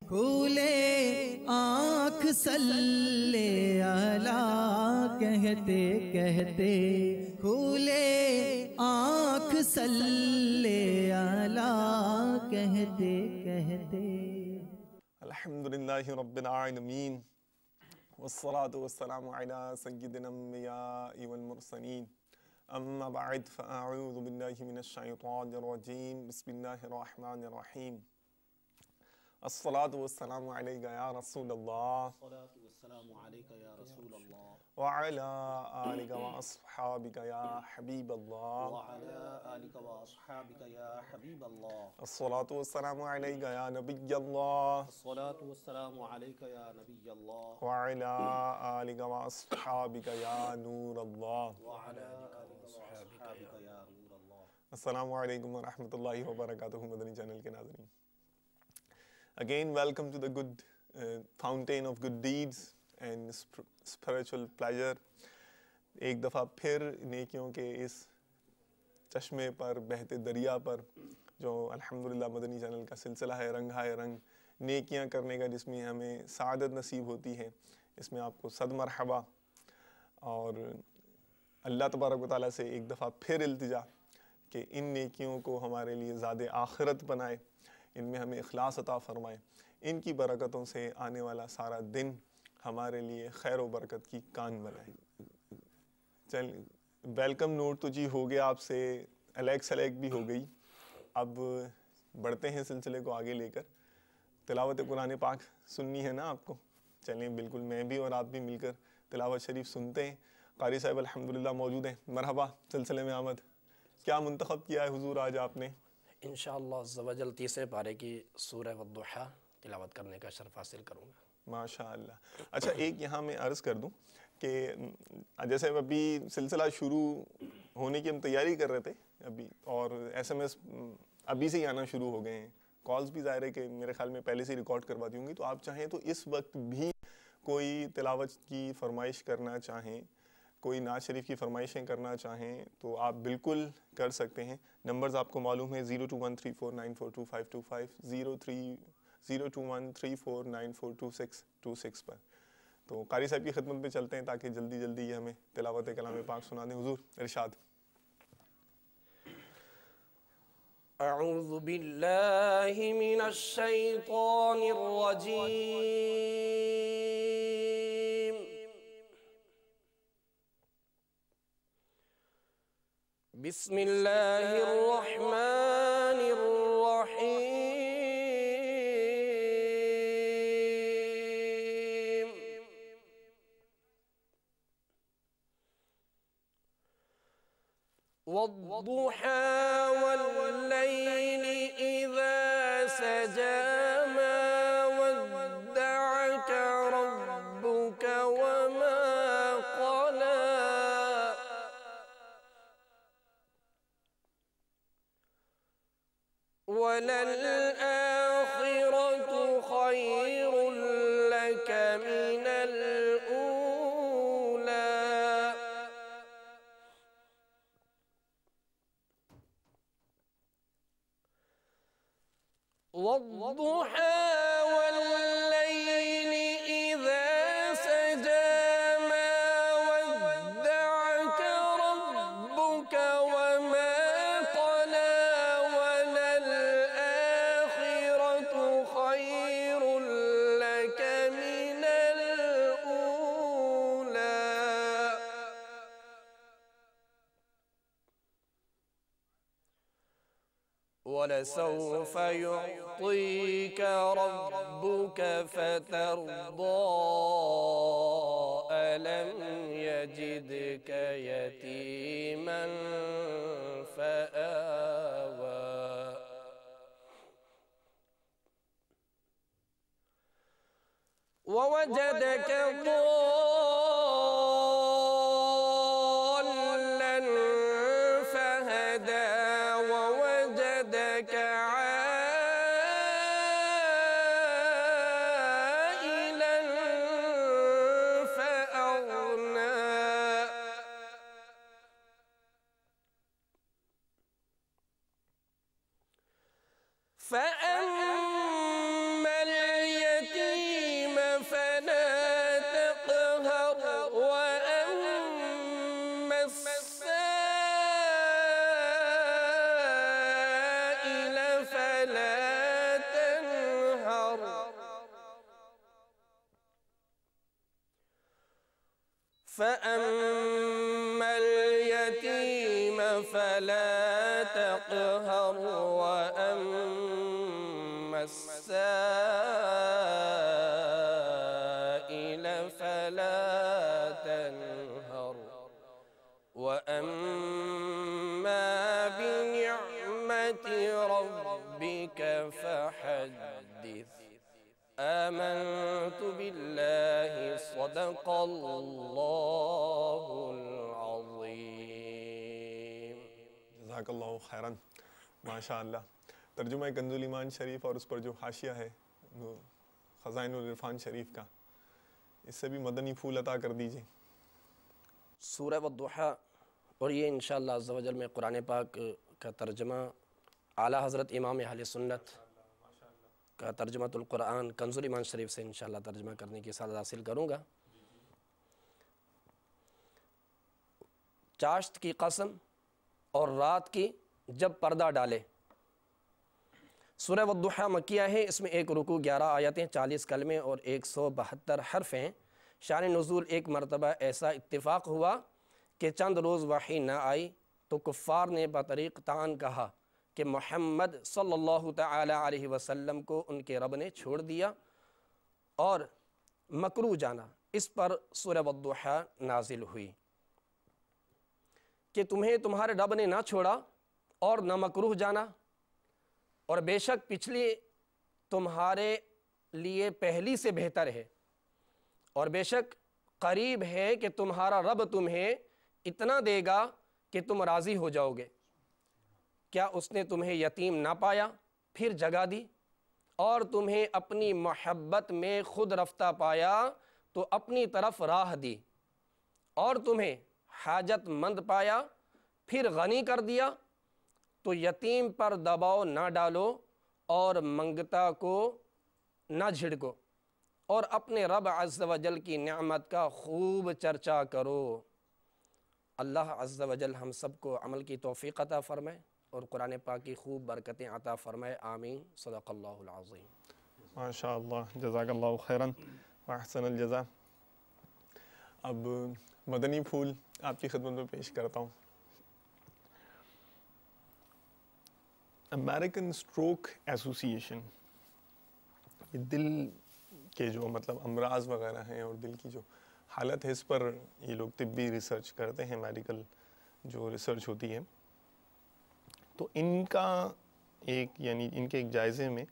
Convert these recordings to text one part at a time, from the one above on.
کھولے آنکھ صلی اللہ کہتے کہتے، کھولے آنکھ صلی اللہ کہتے کہتے۔ الحمدللہ رب العالمین والصلاة والسلام علی سید الانبیاء والمرسلین، اما بعد فاعوذ باللہ من الشیطان الرجیم، بسم اللہ الرحمن الرحیم۔ الصلاة والسلام علیکہ یا رسول اللہ، الصلاة والسلام علیکہ یا رسول اللہ، وعلی آلکہ واصحابکہ یا حبیب اللہ، وعلی آلکہ واصحابکہ یا حبیب اللہ، الصلاة والسلام علیکہ یا نبی اللہ، الصلاة والسلام علیکہ یا نبی اللہ، وعلی آلکہ واصحابکہ یا نور اللہ۔ وعلی آلکہ واصحابکہ یا نور اللہ۔ السلام علیکم ورحمۃ اللہ وبرکاتہ، مدنی چینل کے ناظرین، again welcome to the good fountain of good deeds and spiritual pleasure۔ ایک دفعہ پھر نیکیوں کے اس چشمے پر، بہتے دریا پر، جو الحمدللہ مدنی چینل کا سلسلہ ہے، رنگ ہائے رنگ نیکیاں کرنے کا، جس میں ہمیں سعادت نصیب ہوتی ہے، اس میں آپ کو صد مرحبا، اور اللہ تبارک و تعالیٰ سے ایک دفعہ پھر التجا کہ ان نیکیوں کو ہمارے لیے زاد آخرت بنائے، ان میں ہمیں اخلاص عطا فرمائے، ان کی برکتوں سے آنے والا سارا دن ہمارے لیے خیر و برکت کی کان بنائے۔ ویلکم نوٹ تو جی ہو گیا آپ سے، الیکٹ بھی ہو گئی۔ اب بڑھتے ہیں سلسلے کو آگے لے کر۔ تلاوت قرآن پاک سننی ہے نا آپ کو؟ چلیں بالکل، میں بھی اور آپ بھی مل کر تلاوت شریف سنتے ہیں۔ قاری صاحب الحمدللہ موجود ہیں، مرحبا، سلسلے میں آمد۔ کیا منتخب کیا ہے حضور آج آپ نے؟ انشاءاللہ عز و جل تیسرے پارے کی سورہ والضحیٰ تلاوت کرنے کا شرف حاصل کروں گا۔ ماشاءاللہ۔ اچھا، ایک یہاں میں عرض کر دوں کہ جیسے ابھی سلسلہ شروع ہونے کی ہم تیاری کر رہے تھے ابھی، اور ایس ایم ایس ابھی سے ہی آنا شروع ہو گئے ہیں، کالز بھی ظاہر ہے کہ میرے خیال میں پہلے سے ہی ریکارڈ کروا دی ہوں گی، تو آپ چاہیں تو اس وقت بھی کوئی تلاوت کی فرمائش کرنا چاہیں، کوئی نعت شریف کی فرمائشیں کرنا چاہیں تو آپ بالکل کر سکتے ہیں۔ نمبرز آپ کو معلوم ہے، 0213494225، 0213494226 پر۔ تو قاری صاحب کی خدمت میں چلتے ہیں تاکہ جلدی جلدی یہ ہمیں تلاوت کلام پاک سنا دیں۔ حضور ارشاد۔ اعوذ باللہ من الشیطان الرجیم، بسم اللہ الرحمن الرحیم۔ والضحى والليل إذا سجى ما ودعك ربك وما قلى، وَلَلْآخِرَةُ خَيْرٌ لَكَ مِنَ الْأُولَى، وَالضُّحَى وَاللَّيْلِ إِذَا سَجَى مَا وَدَّعَكَ رَبُّكَ وَمَا قَلَى، وَلَلْآخِرَةُ خَيْرٌ لَكَ مِنَ الْأُولَى، وَلَسَوْفَ يُعْطِيكَ رَبُّكَ فَتَرْضَىٰ، أَلَمْ يَجِدْكَ يَتِيمًا فَآوَىٰ، وَوَجَدَكَ ضَالًّا فَهَدَىٰ، وَوَجَدَكَ عَائِلًا فَأَغْنَىٰ، فَأَمَّا الْيَوْمَ فَأَمَّا الْيَتِيمَ فَلَا تَقْهَرْ وَأَمَّا السَّائِلَ فَلَا تَنْهَرْ وَأَمَّا بِنِعْمَةِ رَبِّكَ فَحَدِّثْ آمنت باللہ صدق اللہ العظیم۔ جزاک اللہ خیراً، ماشاء اللہ۔ ترجمہ کنز الایمان شریف اور اس پر جو حاشیہ ہے وہ خزائن العرفان شریف کا، اس سے بھی مدنی پھول عطا کر دیجئے۔ سورہ والضحیٰ، اور یہ انشاءاللہ عز و جل میں قرآن پاک کا ترجمہ اعلیٰ حضرت امام اہل سنت کا ترجمۃ القرآن کنز الایمان شریف سے انشاءاللہ ترجمہ کرنے کی سعادت حاصل کروں گا۔ چاشت کی قسم اور رات کی جب پردہ ڈالے۔ سورہ والضحیٰ مکیہ ہے، اس میں ایک رکوع 11 آیتیں 40 کلمے اور 172 حرف ہیں۔ شان نزول ایک مرتبہ ایسا اتفاق ہوا کہ چند روز وحی نہ آئی تو کفار نے بطریق طعن کہا کہ محمد صلی اللہ تعالی علیہ وسلم کو ان کے رب نے چھوڑ دیا اور مکروہ جانا۔ اس پر سورہ والضحیٰ نازل ہوئی کہ تمہیں تمہارے رب نے نہ چھوڑا اور نہ مکروہ جانا، اور بے شک پچھلی تمہارے لیے پہلی سے بہتر ہے، اور بے شک قریب ہے کہ تمہارا رب تمہیں اتنا دے گا کہ تم راضی ہو جاؤ گے۔ کیا اس نے تمہیں یتیم نہ پایا پھر جگہ دی، اور تمہیں اپنی محبت میں خود رفتہ پایا تو اپنی طرف راہ دی، اور تمہیں حاجت مند پایا پھر غنی کر دیا، تو یتیم پر دباؤ نہ ڈالو اور منگتا کو نہ جھڑکو، اور اپنے رب عز و جل کی نعمت کا خوب چرچا کرو۔ اللہ عز و جل ہم سب کو عمل کی توفیق عطا فرمائے اور قرآن پاک کی خوب برکتیں عطا فرمائے، آمین۔ صدق اللہ العظیم۔ ماشاء اللہ، جزاک اللہ خیراً واحسن الجزا۔ اب مدنی پھول آپ کی خدمت میں پیش کرتا ہوں۔ امریکن اسٹروک ایسوسی ایشن، یہ دل کے جو امراض وغیرہ ہیں اور دل کی جو حالت ہے، اس پر یہ لوگ طبی ریسرچ کرتے ہیں، میڈیکل جو ریسرچ ہوتی ہے۔ تو ان کا ان کے ایک جائزے میں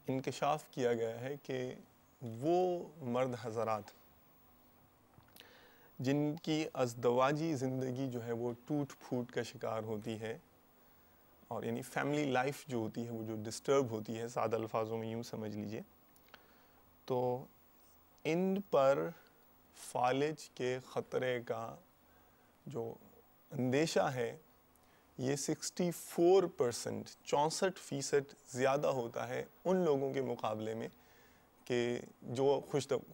انکشاف کیا گیا ہے کہ وہ مرد حضرات جن کی ازدواجی زندگی جو ہے وہ ٹوٹ پھوٹ کا شکار ہوتی ہے، اور یعنی فیملی لائف جو ہوتی ہے وہ جو ڈسٹرب ہوتی ہے، سادہ الفاظوں میں یوں سمجھ لیجئے، تو ان پر فالج کے خطرے کا جو اندیشہ ہے یہ 64% زیادہ ہوتا ہے ان لوگوں کے مقابلے میں کہ جو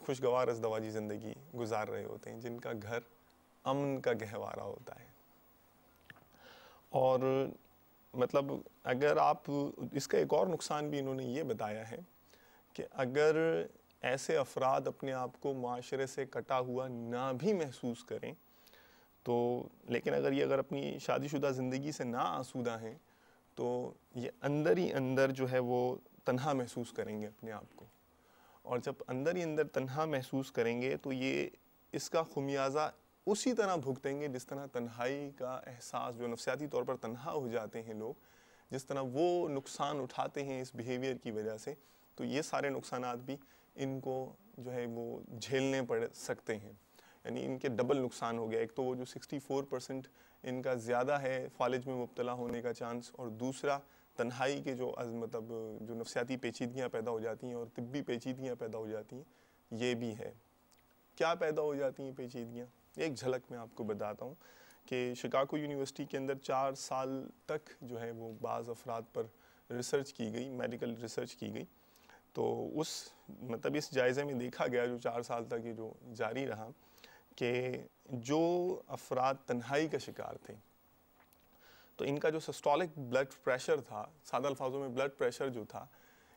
خوشگوار ازدواجی زندگی گزار رہے ہوتے ہیں، جن کا گھر امن کا گہوارہ ہوتا ہے۔ اور اگر آپ اس کا ایک اور نقصان بھی انہوں نے یہ بتایا ہے کہ اگر ایسے افراد اپنے آپ کو معاشرے سے کٹا ہوا نہ بھی محسوس کریں تو لیکن اگر اپنی شادی شدہ زندگی سے نہ آسودہ ہیں تو یہ اندر ہی اندر جو ہے وہ تنہا محسوس کریں گے اپنے آپ کو، اور جب اندر ہی اندر تنہا محسوس کریں گے تو یہ اس کا خمیازہ اسی طرح بھگتیں گے جس طرح تنہائی کا احساس، جو نفسیاتی طور پر تنہا ہو جاتے ہیں لوگ، جس طرح وہ نقصان اٹھاتے ہیں اس بیہیویئر کی وجہ سے، تو یہ سارے نقصانات بھی ان کو جو ہے وہ جھیلنے پڑ سکتے ہیں۔ یعنی ان کے ڈبل نقصان ہو گیا، ایک تو وہ جو 64% ان کا زیادہ ہے فالج میں مبتلا ہونے کا چانس، اور دوسرا تنہائی کے جو جو نفسیاتی پیچیدگیاں پیدا ہو جاتی ہیں اور طبی پیچیدگیاں پیدا ہو جاتی ہیں، یہ بھی ہے۔ کیا پیدا ہو جاتی ہیں پیچیدگیاں؟ ایک جھلک میں آپ کو بتاتا ہوں کہ شکاگو یونیورسٹی کے اندر 4 سال تک جو ہے وہ بعض افراد پر ریسرچ کی گئی، میڈیکل ریسرچ کی گئی، تو اس جائزے میں دیکھا گیا جو 4 سال تک یہ جو جاری رہا کہ جو افراد تنہائی کا شکار تھے تو ان کا جو سسٹولک بلڈ پریشر تھا، سادہ الفاظوں میں بلڈ پریشر جو تھا،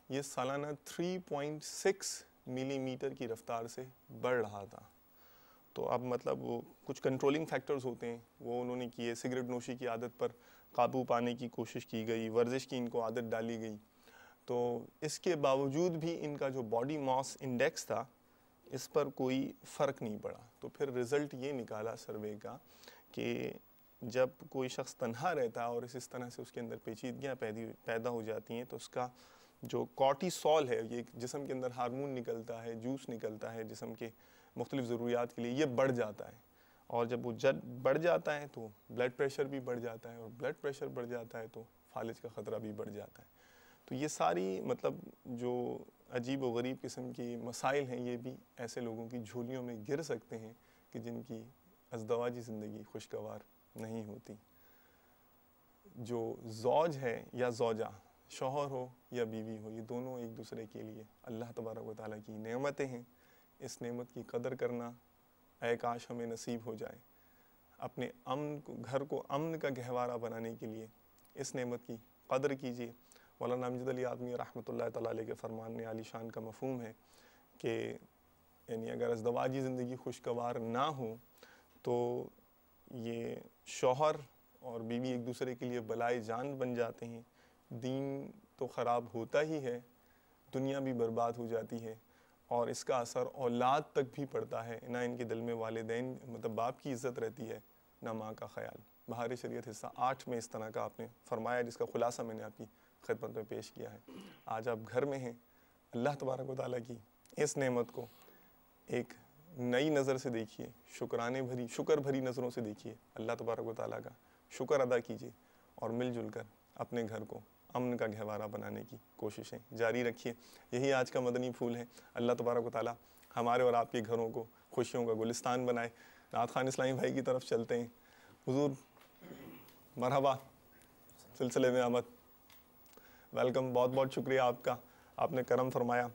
یہ سالانہ 3.6 ملی میٹر کی رفتار سے بڑھ رہا تھا۔ تو اب مطلب وہ کچھ کنٹرولنگ فیکٹرز ہوتے ہیں وہ انہوں نے کیے. سگریٹ نوشی کی عادت پر قابو پانے کی کوشش کی گئی, ورزش کی ان کو عادت ڈالی گئی. تو اس کے باوجود بھی ان کا جو باڈی ماس انڈیکس تھا اس پر کوئی فرق نہیں پڑا. تو پھر رزلٹ یہ نکالا سروے کا کہ جب کوئی شخص تنہا رہتا ہے اور اس طرح سے اس کے اندر پیچیدگیاں پیدا ہو جاتی ہیں تو اس کا جو کورٹیسول ہے, یہ جسم کے اندر ہارمون نکلتا ہے, جوس نکلتا ہے جسم کے مختلف ضروریات کے لیے, یہ بڑھ جاتا ہے. اور جب وہ بڑھ جاتا ہے تو بلڈ پریشر بھی بڑھ جاتا ہے, اور بلڈ پریشر بڑھ جاتا ہے تو فالج کا خطرہ بھی بڑھ جاتا ہے. تو یہ ساری مطلب جو عجیب و غریب قسم کی مسائل ہیں یہ بھی ایسے لوگوں کی جھولیوں میں گر سکتے ہیں کہ جن کی ازدواجی زندگی خوشگوار نہیں ہوتی. جو زوج ہے یا زوجہ, شوہر ہو یا بیوی ہو, یہ دونوں ایک دوسرے کے لیے اللہ تبارک و تعالیٰ کی نعمتیں ہیں. اس نعمت کی قدر کرنا اے کاش ہمیں نصیب ہو جائے. اپنے گھر کو امن کا گہوارہ بنانے کے لیے اس نعمت کی قدر کیجیے. مولانا امجد علی اعظمی رحمۃ اللہ تعالیٰ علیہ کے فرمان میں عالی شان کا مفہوم ہے کہ یعنی اگر ازدواجی زندگی خوشگوار نہ ہو تو یہ شوہر اور بیوی ایک دوسرے کے لیے بلائے جان بن جاتے ہیں. دین تو خراب ہوتا ہی ہے, دنیا بھی برباد ہو جاتی ہے, اور اس کا اثر اولاد تک بھی پڑتا ہے. نہ ان کے دل میں والدین مطلب باپ کی عزت رہتی ہے, نہ ماں کا خیال. بہار شریعت حصہ 8 میں اس طرح کا آپ نے فرمایا, جس کا خلاصہ میں نے آپ کی خدمت میں پیش کیا ہے. آج آپ گھر میں ہیں, اللہ تبارک و تعالیٰ کی اس نعمت کو ایک نئی نظر سے دیکھیے, شکر بھری نظروں سے دیکھیے. اللہ تبارک و تعالیٰ کا شکر ادا کیجیے اور مل جل کر اپنے گھر کو امن کا گہوارہ بنانے کی کوششیں جاری رکھیے. یہی آج کا مدنی پھول ہے. اللہ تبارک و تعالیٰ ہمارے اور آپ کے گھروں کو خوشیوں کا گلستان بنائے. نعت خان اسلامی بھائی کی طرف چلتے ہیں. حضور مرحبا, سلسلے میں آمد, ویلکم. بہت بہت شکریہ آپ کا, آپ نے کرم فرمایا.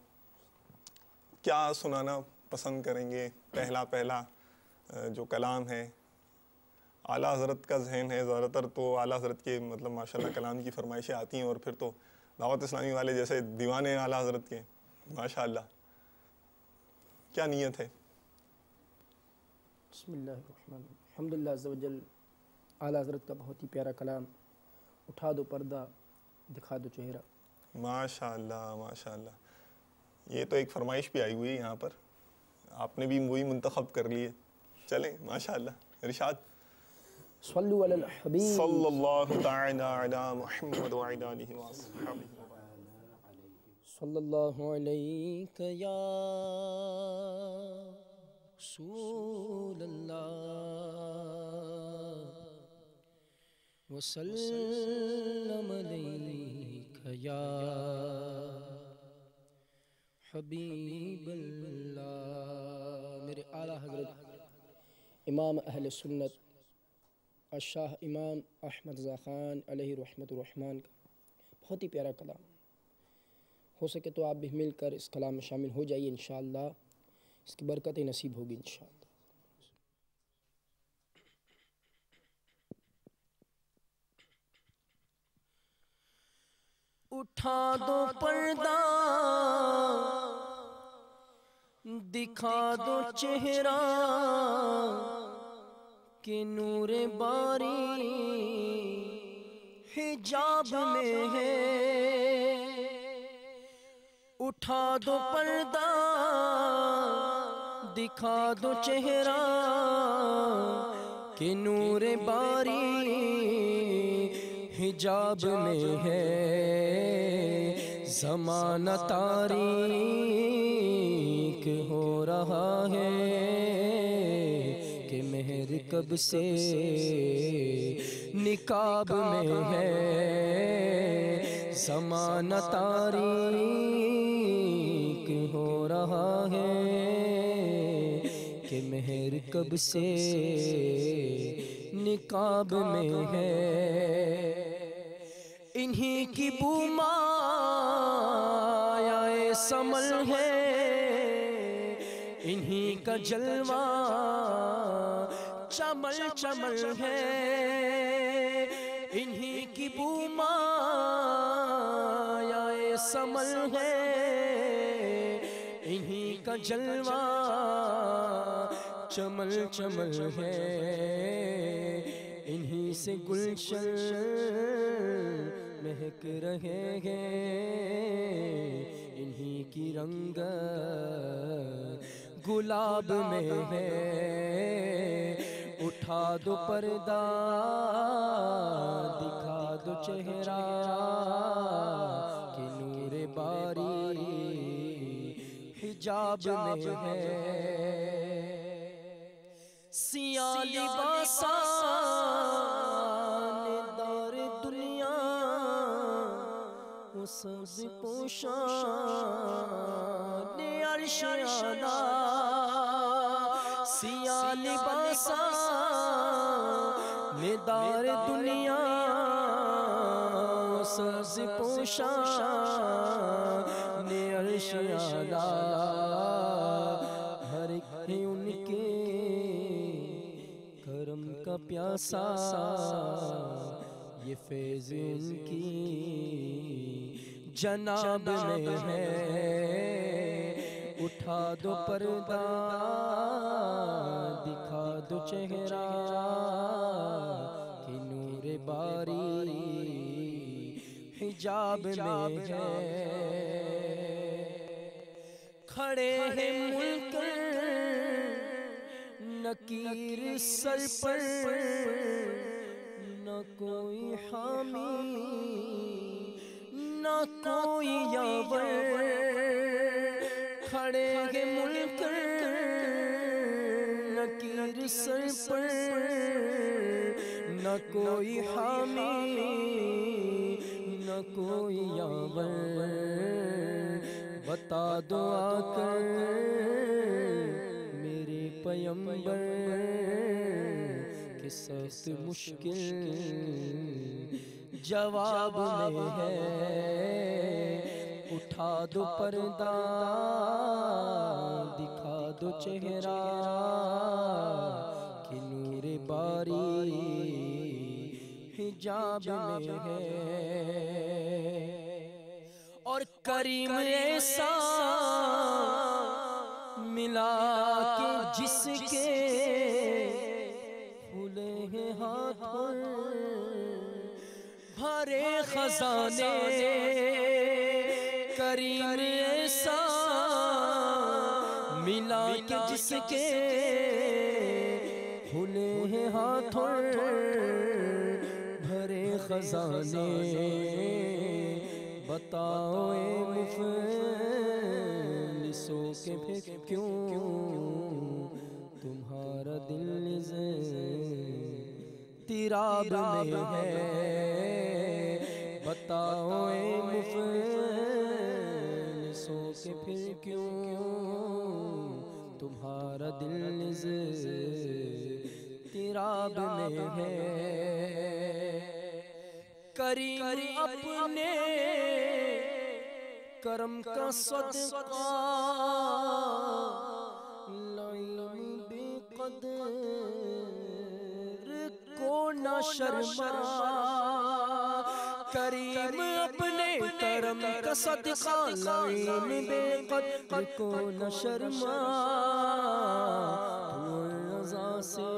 کیا سنانا پسند کریں گے؟ پہلا جو کلام ہے, اعلیٰ حضرت کا ذہن ہے, زیادہ تر تو اعلیٰ حضرت کے مطلب ماشاءاللہ کلام کی فرمائشیں آتی ہیں, اور پھر تو دعوت اسلامی والے جیسے دیوانے ہیں اعلیٰ حضرت کے, ماشاءاللہ. کیا نیت ہے؟ بسم اللہ الرحمن الرحیم. الحمدللہ عز و جل. اعلیٰ حضرت کا بہت ہی پیارا کلام, اٹھا دو پردہ دکھا دو چہرہ. ماشاءاللہ ماشاءاللہ. یہ تو ایک فرمائش بھی آئی ہوئی ہے یہاں پر, آپ نے بھی وہی منتخب کر لی ہے. چلیں ماشاءاللہ, ارشاد. صلو علی الحبیب صلی اللہ تعالی علی محمد وعلی آلہ وصحبہ. صلی اللہ علیہ یا رسول اللہ وسلم علیہ یا حبیب اللہ. میرے اعلیٰ حضرت امام اہل سنت الشاہ امام احمد رضا خان علیہ رحمت الرحمن کا بہت ہی پیارا کلام. ہو سکے تو آپ بھی مل کر اس کلام میں شامل ہو جائیے, انشاءاللہ اس کی برکتیں نصیب ہوگی انشاءاللہ. اٹھا دو پردہ دکھا دو چہرہ کہ نور باری حجاب میں ہے. اٹھا دو پردہ دکھا دو چہرہ کہ نور باری حجاب میں ہے. زمانہ تاریک ہو رہا ہے کہ مہر کب سے نقاب میں ہے. زمانہ تاریک ہو رہا ہے کہ مہر کب سے نقاب میں ہے. انہی کی بومایہ سمل ہے, انہی کا جلوہ چمل چمل ہے. انہی کی بومایہ سمل ہے, انہی کا جلوہ چمن چمن ہے انہی سے گلشن مہک رہے ہیں، انہی کی رنگت گلاب میں ہے، اٹھا دو پردہ دکھا دو چہرہ کہ نور باری حجاب میں ہے، سیاہ لباسان دار دنیا وہ سبز پوشان عرش اعلیٰ، سیاہ لباسان دار دنیا وہ سبز پوشان عرش اعلیٰ، ہر ایک ہے ان کے کرم کا پیاسا، یہ فیض ان کی جناب میں ہے، اٹھا دو پردہ دکھا دو چہرہ کہ نور باری حجاب میں ہے، کھڑے ہیں ملک نکیر سر پر نہ کوئی حامی نہ کوئی یاور، کھڑے ہیں ملک نکیر سر پر نہ کوئی حامی نہ کوئی یاور، بتا دو آ کر میرے پیمبر کہ سخت مشکل جواب میں ہے، اٹھا دو پردہ دکھا دو چہرہ کہ نور باری حجاب میں ہے، اور کریم ایسا ملا کہ جس کے کھلے ہیں ہاتھوں بھرے خزانے، کریم ایسا ملا کہ جس کے کھلے ہیں ہاتھوں بھرے خزانے، بتاؤ اے مفلسوں کہ پھر کیوں تمہارا دل اضطراب میں ہے، بتاؤ اے مفلسوں کہ پھر کیوں تمہارا دل اضطراب میں ہے، کریم اپنے کرم کا صدقہ لعلم بے قدر کو نہ شرما، کریم اپنے کرم کا صدقہ لعلم بے قدر کو نہ شرما، تو رضا سے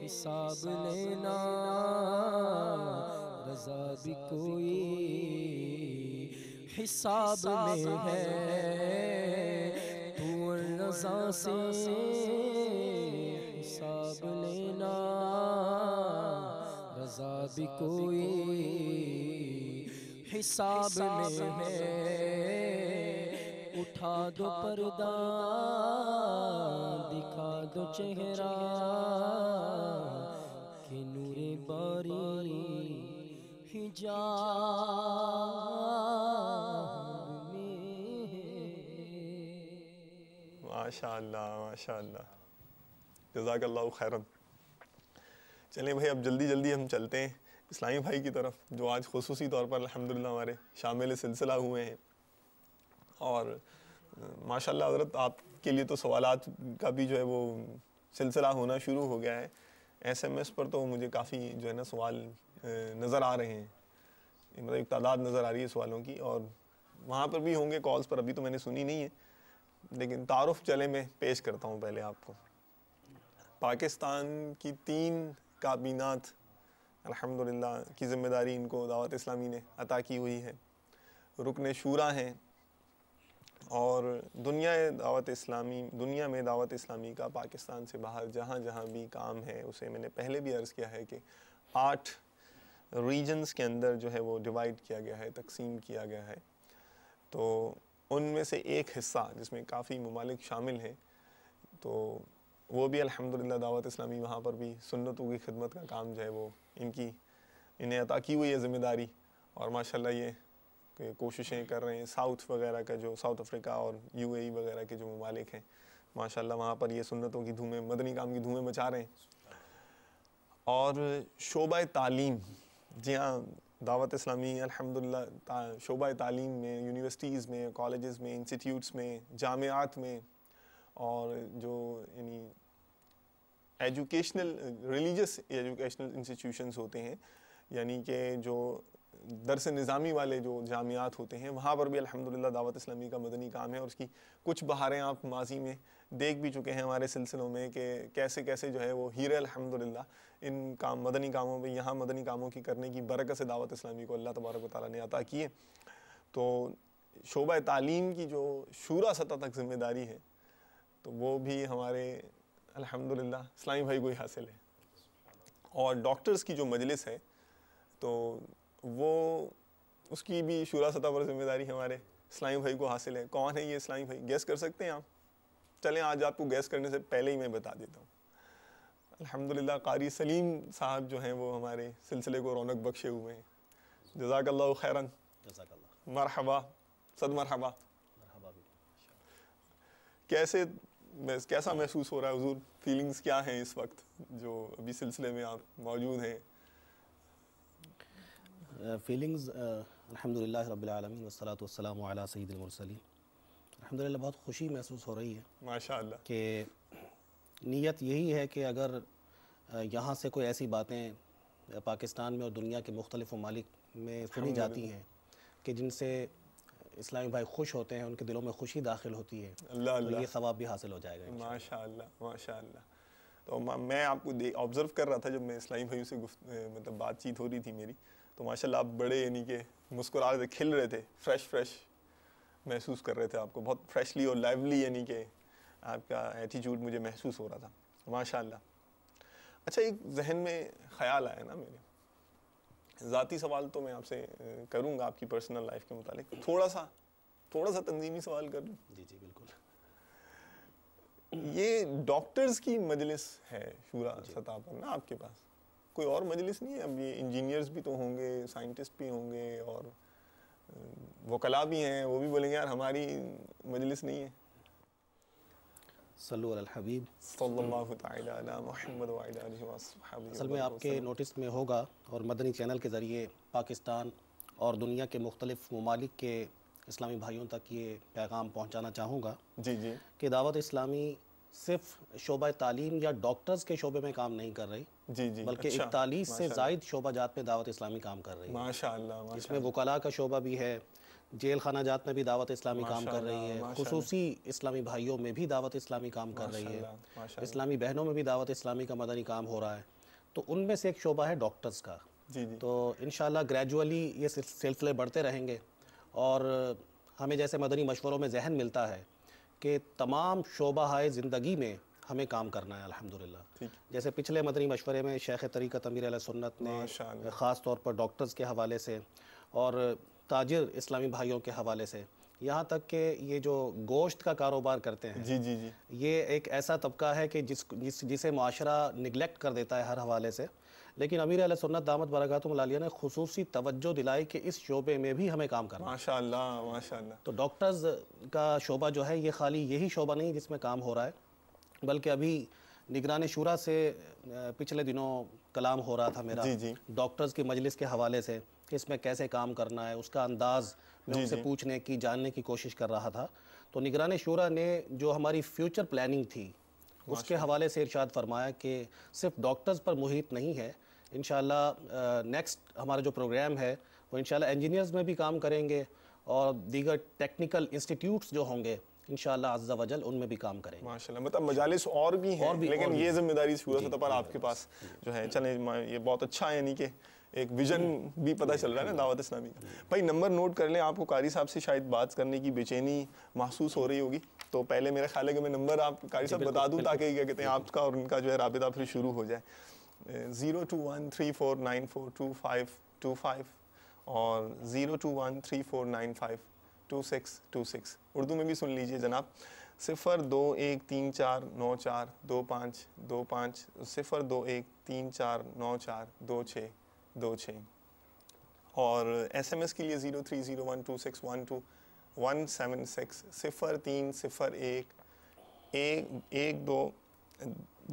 حساب لینا، رضا بھی کوئی حساب میں ہے، تو رضا سے حساب لینا، رضا بھی کوئی حساب میں ہے، اٹھا دو پردہ دکھا دو چہرہ کہ نور باری حجاب میں ہے۔ ماشاءاللہ ماشاءاللہ، جزاک اللہ خیرن۔ چلیں بھائی، اب جلدی جلدی ہم چلتے ہیں اسلامی بھائی کی طرف، جو آج خصوصی طور پر الحمدللہ ہمارے شامل سلسلہ ہوئے ہیں، اور ماشاءاللہ حضرت آپ کے لیے تو سوالات کا بھی جو ہے وہ سلسلہ ہونا شروع ہو گیا ہے۔ ایس ایم ایس پر تو مجھے کافی جو ہے نا سوال نظر آ رہے ہیں، مطلب ایک تعداد نظر آ رہی ہے سوالوں کی، اور وہاں پر بھی ہوں گے کالز پر، ابھی تو میں نے سنی نہیں ہے، لیکن تعارف چلے میں پیش کرتا ہوں پہلے آپ کو. پاکستان کی 3 کابینات الحمدللہ کی ذمہ داری ان کو دعوت اسلامی نے عطا کی ہوئی ہے. رکن شورا ہیں اور دنیا میں دعوت اسلامی کا پاکستان سے باہر جہاں جہاں بھی کام ہے اسے میں نے پہلے بھی عرض کیا ہے کہ 8 ریجنز کے اندر جو ہے وہ ڈیوائیڈ کیا گیا ہے, تقسیم کیا گیا ہے. تو ان میں سے ایک حصہ جس میں کافی ممالک شامل ہیں تو وہ بھی الحمدللہ دعوت اسلامی وہاں پر بھی سنتوں کی خدمت کا کام جو ہے وہ انہیں عطا کی ہوئی ہے ذمہ داری, اور ماشاءاللہ یہ کوششیں کر رہے ہیں. ساؤتھ وغیرہ کا جو ساؤتھ افریقہ اور UAE وغیرہ کے جو ممالک ہیں ماشاءاللہ وہاں پر یہ سنتوں کی دھومیں, مدنی کام کی دھومیں مچا رہے ہیں. اور شعبہ تعلیم, جی ہاں دعوت اسلامی الحمدللہ شعبہ تعلیم میں, یونیورسٹیز میں, کالجز میں, انسٹیٹیوٹس میں, جامعات میں, اور جو یعنی ریلیجس ایجوکیشنل انسٹیٹیوشنز ہوتے ہیں, یعنی کہ جو درس نظامی والے جو جامعات ہوتے ہیں وہاں پر بھی الحمدللہ دعوت اسلامی کا مدنی کام ہے. اور اس کی کچھ بہاریں آپ ماضی میں دیکھ بھی چکے ہیں ہمارے سلسلوں میں کہ کیسے کیسے جو ہے وہ ہیرے الحمدللہ ان مدنی کاموں میں, یہاں مدنی کاموں کی کرنے کی برکت سے دعوت اسلامی کو اللہ تبارک و تعالیٰ نے عطا کیے. تو شعبہ تعلیم کی جو شورا سطح تک ذمہ داری ہے تو وہ بھی ہمارے الحمدللہ اسلامی بھائی کو ہی حاصل ہے. اور ڈاکٹرز کی جو مجلس ہے تو وہ اس کی بھی شورا سطح پر ذمہ داری ہمارے اسلامی بھائی کو حاصل ہے. کون ہے یہ اسلامی بھائی؟ گیس کر سکتے ہیں آپ؟ چلیں آج آپ کو گیس کرنے سے پہلے ہی میں بتا دیتا ہوں. الحمدللہ قاری سلیم صاحب جو ہیں وہ ہمارے سلسلے کو رونق بخشے ہوئے ہیں. جزاک اللہ خیراً. جزاک اللہ. مرحبا, صد مرحبا. مرحبا بھی. کیسا محسوس ہو رہا ہے حضور؟ فیلنگز کیا ہیں اس وقت جو ابھی سلسلے میں آپ موجود ہیں؟ فیلنگز الحمدللہ رب العالمین والصلاۃ والسلام علی سید المرسلین. الحمدللہ بہت خوشی محسوس ہو رہی ہے ماشاءاللہ کہ نیت یہی ہے کہ اگر یہاں سے کوئی ایسی باتیں پاکستان میں اور دنیا کے مختلف ممالک میں سنی جاتی ہیں کہ جن سے اسلامی بھائی خوش ہوتے ہیں, ان کے دلوں میں خوشی داخل ہوتی ہے, اللہ تو اللہ یہ ثواب بھی حاصل ہو جائے گا. ماشاءاللہ ماشاءاللہ. تو میں آپ کو آبزرو کر رہا تھا جب میں اسلامی بھائیوں سے مطلب بات چیت ہو رہی تھی میری, تو ماشاءاللہ آپ بڑے یعنی کہ مسکرا رہے تھے, کھل رہے تھے, فریش محسوس کر رہے تھے آپ کو, بہت فریشلی اور لائیولی یعنی کہ آپ کا ایٹیچیوڈ مجھے محسوس ہو رہا تھا ماشاءاللہ. اچھا ایک ذہن میں خیال آیا نا میرے, ذاتی سوال تو میں آپ سے کروں گا آپ کی پرسنل لائف کے متعلق, تھوڑا سا تنظیمی سوال کر لوں. جی جی بالکل. یہ ڈاکٹرز کی مجلس ہے شورا سطح پر نا آپ کے پاس, کوئی اور مجلس نہیں ہے؟ اب یہ انجینئرز بھی تو ہوں گے, سائنٹسٹ بھی ہوں گے, اور وکلاء بھی ہیں, وہ بھی بولیں گے یار ہماری مجلس نہیں ہے. صلو علی الحبیب صلی اللہ تعالی علی محمد وعلی آلہ وصحبہ. اصل میں آپ کے نوٹس میں ہوگا, اور مدنی چینل کے ذریعے پاکستان اور دنیا کے مختلف ممالک کے اسلامی بھائیوں تک یہ پیغام پہنچانا چاہوں گا جی جی کہ دعوت اسلامی صرف شعبہ تعلیم یا ڈاکٹرز کے شعبے میں کام نہیں کر رہی, جی جی, بلکہ 41 سے زائد شعبہ جات میں دعوت اسلامی کام کر رہی ہے. ماشاءاللہ. اس میں وکلاء کا شعبہ بھی ہے, جیل خانہ جات میں بھی دعوت اسلامی کام کر رہی ہے, خصوصی اسلامی بھائیوں میں بھی دعوت اسلامی کام کر رہی ہے, اسلامی بہنوں میں بھی دعوت اسلامی کا مدنی کام ہو رہا ہے. تو ان میں سے ایک شعبہ ہے ڈاکٹرز کا. جی جی. تو انشاءاللہ گریجولی یہ سلسلے بڑھتے رہیں گے, اور ہمیں جیسے مدنی مشوروں میں ذہن ملتا ہے کہ تمام شعبہ ہائے زندگی میں ہمیں کام کرنا ہے الحمدللہ. جیسے پچھلے مدنی مشورے میں شیخ طریقت امیر علیہ سنت نے خاص طور پر ڈاکٹرز کے حوالے سے اور تاجر اسلامی بھائیوں کے حوالے سے, یہاں تک کہ یہ جو گوشت کا کاروبار کرتے ہیں, جی جی جی, یہ ایک ایسا طبقہ ہے کہ جسے معاشرہ نگلیکٹ کر دیتا ہے ہر حوالے سے, لیکن امیر علیہ سنت دامت برکاتہم العالیہ نے خصوصی توجہ دلائی کہ اس شعبے میں بھی ہمیں کام کرنا ہے. ماشاءاللہ ماشاءاللہ. تو ڈاکٹرز کا شعبہ جو ہے یہ خالی یہی شعبہ نہیں جس میں کام ہو رہا ہے, بلکہ ابھی نگران شورا سے پچھلے دنوں کلام ہو رہا تھا میرا ڈاکٹرز کی مجلس کے حوالے سے کہ اس میں کیسے کام کرنا ہے, اس کا انداز میں ان سے پوچھنے کی, جاننے کی کوشش کر رہا تھا. تو نگران شورا نے جو ہماری فیوچر پلاننگ تھی اس کے حوالے سے ارشاد فرمایا کہ صرف ڈاکٹرز پر محیط نہیں ہے, انشاءاللہ نیکسٹ ہمارا جو پروگرام ہے وہ انشاءاللہ انجینئرز میں بھی کام کریں گے, اور دیگر ٹیکنیکل انسٹیٹیوٹس جو ہوں گے انشاءاللہ عز و جل ان میں بھی کام کریں گے. ماشاءاللہ. مطلب مجالس اور بھی ہیں لیکن یہ ذمہ داری شورا سطح پر آپ کے پاس جو ہے. چلیں یہ بہت اچھا ہے, یعنی کہ ایک ویژن بھی پتہ چل رہا ہے نا دعوت اسلامی کا. بھائی نمبر نوٹ کر لیں, آپ کو قاری صاحب سے شاید بات کرنے کی بے چینی محسوس ہو رہی ہوگی, تو پہلے میرا خیال ہے کہ میں نمبر آپ قاری صاحب بتا دوں تاکہ کیا کہتے ہیں آپ کا اور ان کا جو ہے رابطہ پھر شروع ہو جائے. 02134942525 اور 02134952626. اردو میں بھی سن لیجئے جناب. 02134942525 02134942626. اور ایس ایم ایس کے لیے 030126121760 030112261217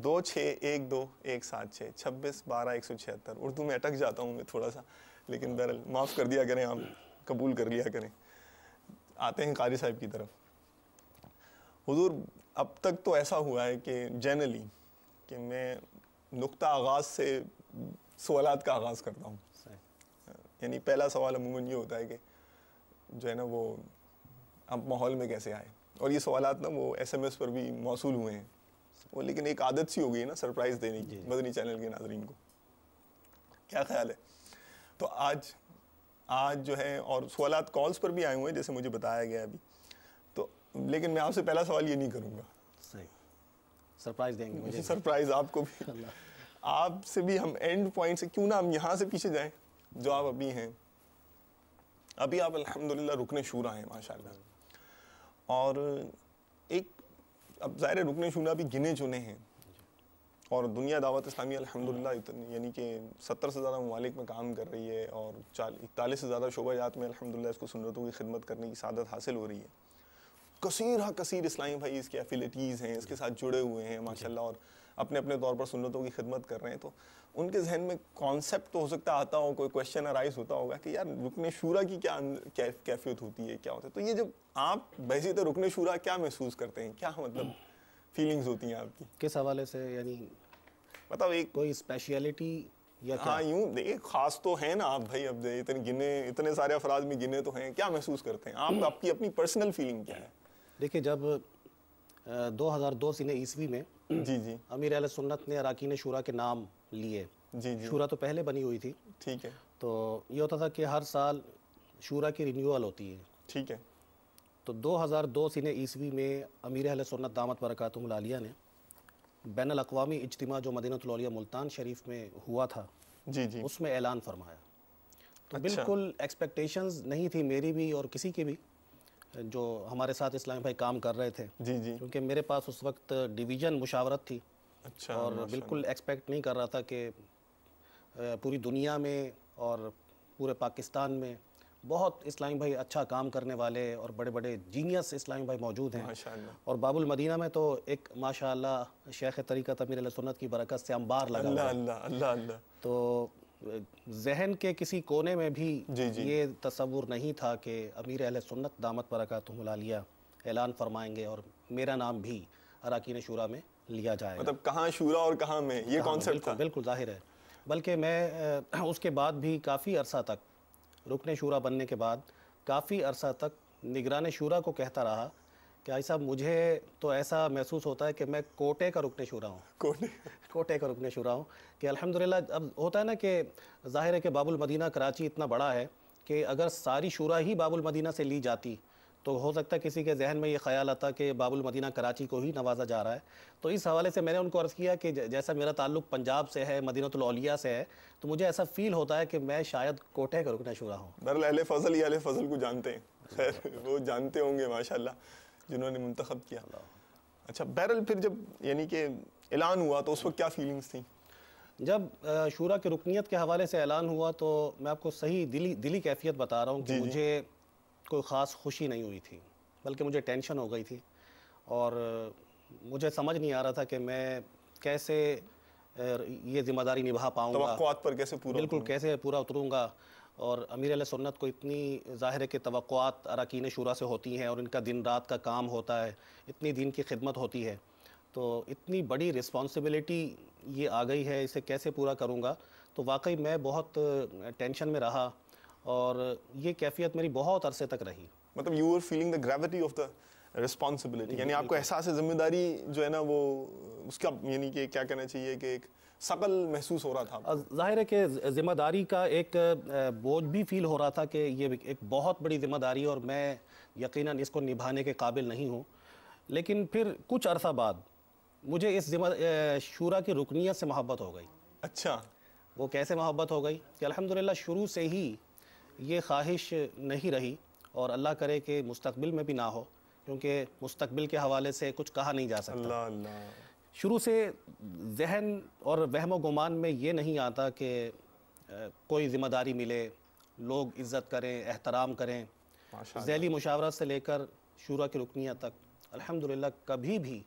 2612-176. اردو میں اٹک جاتا ہوں میں تھوڑا سا, لیکن بہرحال معاف کر دیا کریں, آپ قبول کر لیا کریں. آتے ہیں قاری صاحب کی طرف. حضور اب تک تو ایسا ہوا ہے کہ جنرلی کہ میں نقطہ آغاز سے سوالات کا آغاز کرتا ہوں. یعنی پہلا سوال عموماً یہ ہوتا ہے کہ جو ہے نا وہ اب ماحول میں کیسے آئے, اور یہ سوالات نا وہ ایس ایم ایس پر بھی موصول ہوئے ہیں وہ, لیکن ایک عادت سی ہو گئی ہے نا سرپرائز دینے کی مدنی چینل کے ناظرین کو. کیا خیال ہے؟ تو آج جو ہے, اور سوالات کالز پر بھی آئے ہوئے ہیں جیسے مجھے بتایا گیا ابھی, تو لیکن میں آپ سے پہلا سوال یہ نہیں کروں گا. صحیح, سرپرائز دیں گے مجھے, سرپرائز آپ کو بھی. آپ سے بھی ہم اینڈ پوائنٹ سے کیوں نہ ہم یہاں سے پیچھے جائیں جو آپ ابھی ہیں. ابھی آپ الحمدللہ رکن شورا ہیں ماشاءاللہ, اور ایک اب ظاہر رکن شورا بھی گنے چنے ہیں, اور دنیا دعوت اسلامی الحمدللہ یعنی کہ 70 سے زیادہ ممالک میں کام کر رہی ہے, اور 41 سے زیادہ شعبہ جات میں الحمدللہ اس کو سنتوں کی خدمت کرنے کی سعادت حاصل ہو رہی ہے. کثیر اسلامی بھائی اس کے ایفیلیٹیز ہیں, اس کے ساتھ جڑے ہوئے ہیں ماشاءاللہ, اور اپنے اپنے طور پر سنتوں کی خدمت کر رہے ہیں. تو ان کے ذہن میں کانسیپٹ تو ہو سکتا آتا ہو, کوئی کویشچن ارائز ہوتا ہوگا کہ یار رکن شورا کی کیا کیفیت ہوتی ہے, کیا ہوتا ہے. تو یہ جب آپ بحیثیت رکن شورا کیا محسوس کرتے ہیں, کیا مطلب فیلنگز ہوتی ہیں آپ کی, کس حوالے سے؟ یعنی مطلب ایک کوئی اسپیشلٹی یا ہاں یوں دیکھ خاص تو ہے نا آپ بھائی, اب اتنے سارے افراد میں گنے تو ہیں, کیا محسوس کرتے ہیں آپ کی اپنی پرسنل فیلنگ کیا ہے؟ دیکھیں جب 2002 سنہ عیسوی میں جی امیر اہل سنت نے اراکین شورا کے نام لیے, شورا تو پہلے بنی ہوئی تھی, ٹھیک ہے, تو یہ ہوتا تھا کہ ہر سال شورا کی رینیول ہوتی ہے, ٹھیک ہے. تو 2002 سنہ عیسوی میں امیر اہل سنت دامت برکاتہم العالیہ نے بین الاقوامی اجتماع جو مدینۃ الاولیاء ملتان شریف میں ہوا تھا, جی اس میں اعلان فرمایا. تو بالکل ایکسپیکٹیشنز نہیں تھی میری بھی اور کسی کی بھی جو ہمارے ساتھ اسلامی بھائی کام کر رہے تھے, کیونکہ میرے پاس اس وقت ڈویژن مشاورت تھی, اور بالکل ایکسپیکٹ نہیں کر رہا تھا کہ پوری دنیا میں اور پورے پاکستان میں بہت اسلامی بھائی اچھا کام کرنے والے اور بڑے بڑے جینیس اسلامی بھائی موجود ہیں, اور باب المدینہ میں تو ایک ماشاءاللہ شیخ طریقت امیر اہل سنت کی برکت سے انبار لگا ہوا ہے. اللہ. تو ذہن کے کسی کونے میں بھی یہ تصور نہیں تھا کہ امیر اہل سنت دامت برکاتہم العالیہ اعلان فرمائیں گے اور میرا نام بھی اراکین شورا میں لیا جائے گا. مطلب کہاں شورا اور کہاں میں, یہ کانسیپٹ تھا. بالکل ظاہر ہے. بلکہ میں اس کے بعد بھی کافی عرصہ تک, رکن شورا بننے کے بعد کافی عرصہ تک نگران شورا کو کہتا رہا کہ بھائی صاحب مجھے تو ایسا محسوس ہوتا ہے کہ میں کوٹے کا رکن شورا ہوں, کوٹے کا رکن شورا ہوں. کہ الحمدللہ اب ہوتا ہے نا کہ ظاہر ہے کہ باب المدینہ کراچی اتنا بڑا ہے کہ اگر ساری شورا ہی باب المدینہ سے لی جاتی تو ہو سکتا ہے کسی کے ذہن میں یہ خیال آتا کہ باب المدینہ کراچی کو ہی نوازا جا رہا ہے. تو اس حوالے سے میں نے ان کو عرض کیا کہ جیسا میرا تعلق پنجاب سے ہے, مدینۃ الاولیاء سے ہے, تو مجھے ایسا فیل ہوتا ہے کہ میں شاید کوٹے کا رکن شورا ہوں. بہرحال اہل فضل ہی اہل فضل کو جانتے ہیں, خیر وہ جانتے ہوں گے ماشاءاللہ جنہوں نے منتخب کیا. اچھا بہرحال پھر جب یعنی کہ اعلان ہوا تو اس وقت کیا فیلنگز تھیں؟ جب شورا کی رکنیت کے حوالے سے اعلان ہوا تو میں آپ کو صحیح دلی کیفیت بتا رہا ہوں کہ مجھے کوئی خاص خوشی نہیں ہوئی تھی, بلکہ مجھے ٹینشن ہو گئی تھی, اور مجھے سمجھ نہیں آ رہا تھا کہ میں کیسے یہ ذمہ داری نبھا پاؤں گا, توقعات پر کیسے پورا بالکل کیسے پورا اتروں گا. اور امیر اہل سنت کو اتنی ظاہر ہے کہ توقعات اراکین شورا سے ہوتی ہیں, اور ان کا دن رات کا کام ہوتا ہے, اتنی دین کی خدمت ہوتی ہے, تو اتنی بڑی رسپانسبلٹی یہ آ گئی ہے, اسے کیسے پورا کروں گا. تو واقعی میں بہت ٹینشن میں رہا, اور یہ کیفیت میری بہت عرصے تک رہی. مطلب you are feeling the gravity of the responsibility یعنی آپ کو احساس ذمہ داری جو ہے نا وہ اس کا یعنی کہ کیا کہنا چاہیے کہ ایک ثقل محسوس ہو رہا تھا. ظاہر ہے کہ ذمہ داری کا ایک بوجھ بھی فیل ہو رہا تھا کہ یہ ایک بہت بڑی ذمہ داری اور میں یقیناً اس کو نبھانے کے قابل نہیں ہوں. لیکن پھر کچھ عرصہ بعد مجھے اس شورا کی رکنیت سے محبت ہو گئی. اچھا, وہ کیسے محبت ہو گئی کہ الحمدللہ شروع سے ہی یہ خواہش نہیں رہی, اور اللہ کرے کہ مستقبل میں بھی نہ ہو, کیونکہ مستقبل کے حوالے سے کچھ کہا نہیں جا سکتا. اللہ اللہ. شروع سے ذہن اور وہم و گمان میں یہ نہیں آتا کہ کوئی ذمہ داری ملے, لوگ عزت کریں, احترام کریں. ذیلی مشاورت سے لے کر شورا کی رکنیت تک الحمدللہ کبھی بھی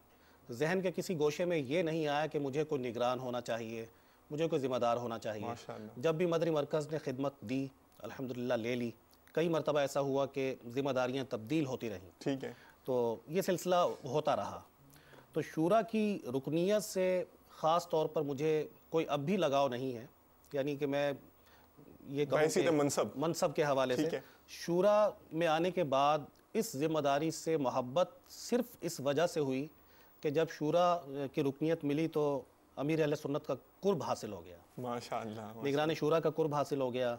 ذہن کے کسی گوشے میں یہ نہیں آیا کہ مجھے کوئی نگران ہونا چاہیے, مجھے کوئی ذمہ دار ہونا چاہیے. جب بھی مدنی مرکز نے خدمت دی الحمدللہ لے لی. کئی مرتبہ ایسا ہوا کہ ذمہ داریاں تبدیل ہوتی رہیں. ٹھیک ہے. تو یہ سلسلہ ہوتا رہا. تو شورا کی رکنیت سے خاص طور پر مجھے کوئی اب بھی لگاؤ نہیں ہے, یعنی کہ میں یہ کہوں کہ منصب کے حوالے سے شورا میں آنے کے بعد اس ذمہ داری سے محبت صرف اس وجہ سے ہوئی کہ جب شورا کی رکنیت ملی تو امیر اہل سنت کا قرب حاصل ہو گیا. ماشاءاللہ. نگران شورا کا قرب حاصل ہو گیا,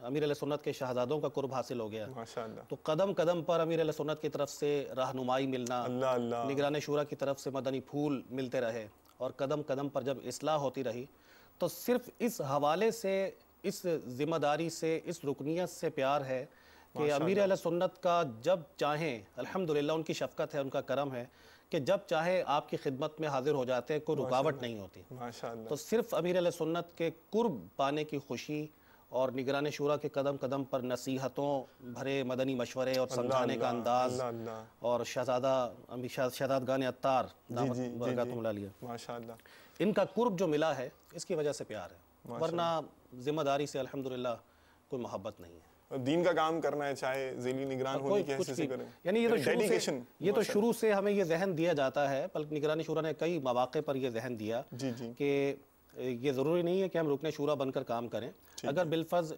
امیر اہل سنت کے شہزادوں کا قرب حاصل ہو گیا. ماشاءاللہ. تو قدم قدم پر امیر اہل سنت کی طرف سے رہنمائی ملنا, نگران شورا کی طرف سے مدنی پھول ملتے رہے, اور قدم قدم پر جب اصلاح ہوتی رہی تو صرف اس حوالے سے, اس ذمہ داری سے, اس رکنیت سے پیار ہے کہ امیر اہل سنت کا جب چاہیں الحمدللہ ان کی شفقت ہے, ان کا کرم ہے کہ جب چاہے آپ کی خدمت میں حاضر ہو جاتے ہیں, کوئی رکاوٹ نہیں ہوتی. تو صرف امیر اہل سنت کے قرب پانے کی خوشی اور نگران شورا کے قدم قدم پر نصیحتوں بھرے مدنی مشورے اور سمجھانے کا انداز, اور شہزادگان عطار برکاتہم العالیہ ماشاءاللہ ان کا قرب جو ملا ہے اس کی وجہ سے پیار ہے, ورنہ ذمہ داری سے الحمدللہ کوئی محبت نہیں ہے. دین کا کام کرنا ہے چاہے ذیلی نگران ہونے کی حیثیت سے کریں, یعنی یہ تو شروع سے ہمیں یہ ذہن دیا جاتا ہے, بلکہ نگران شورا نے کئی مواقع پر یہ ذہن دیا کہ یہ ضروری نہیں ہے کہ ہم رکن شورا بن کر کام کریں. اگر بالفرض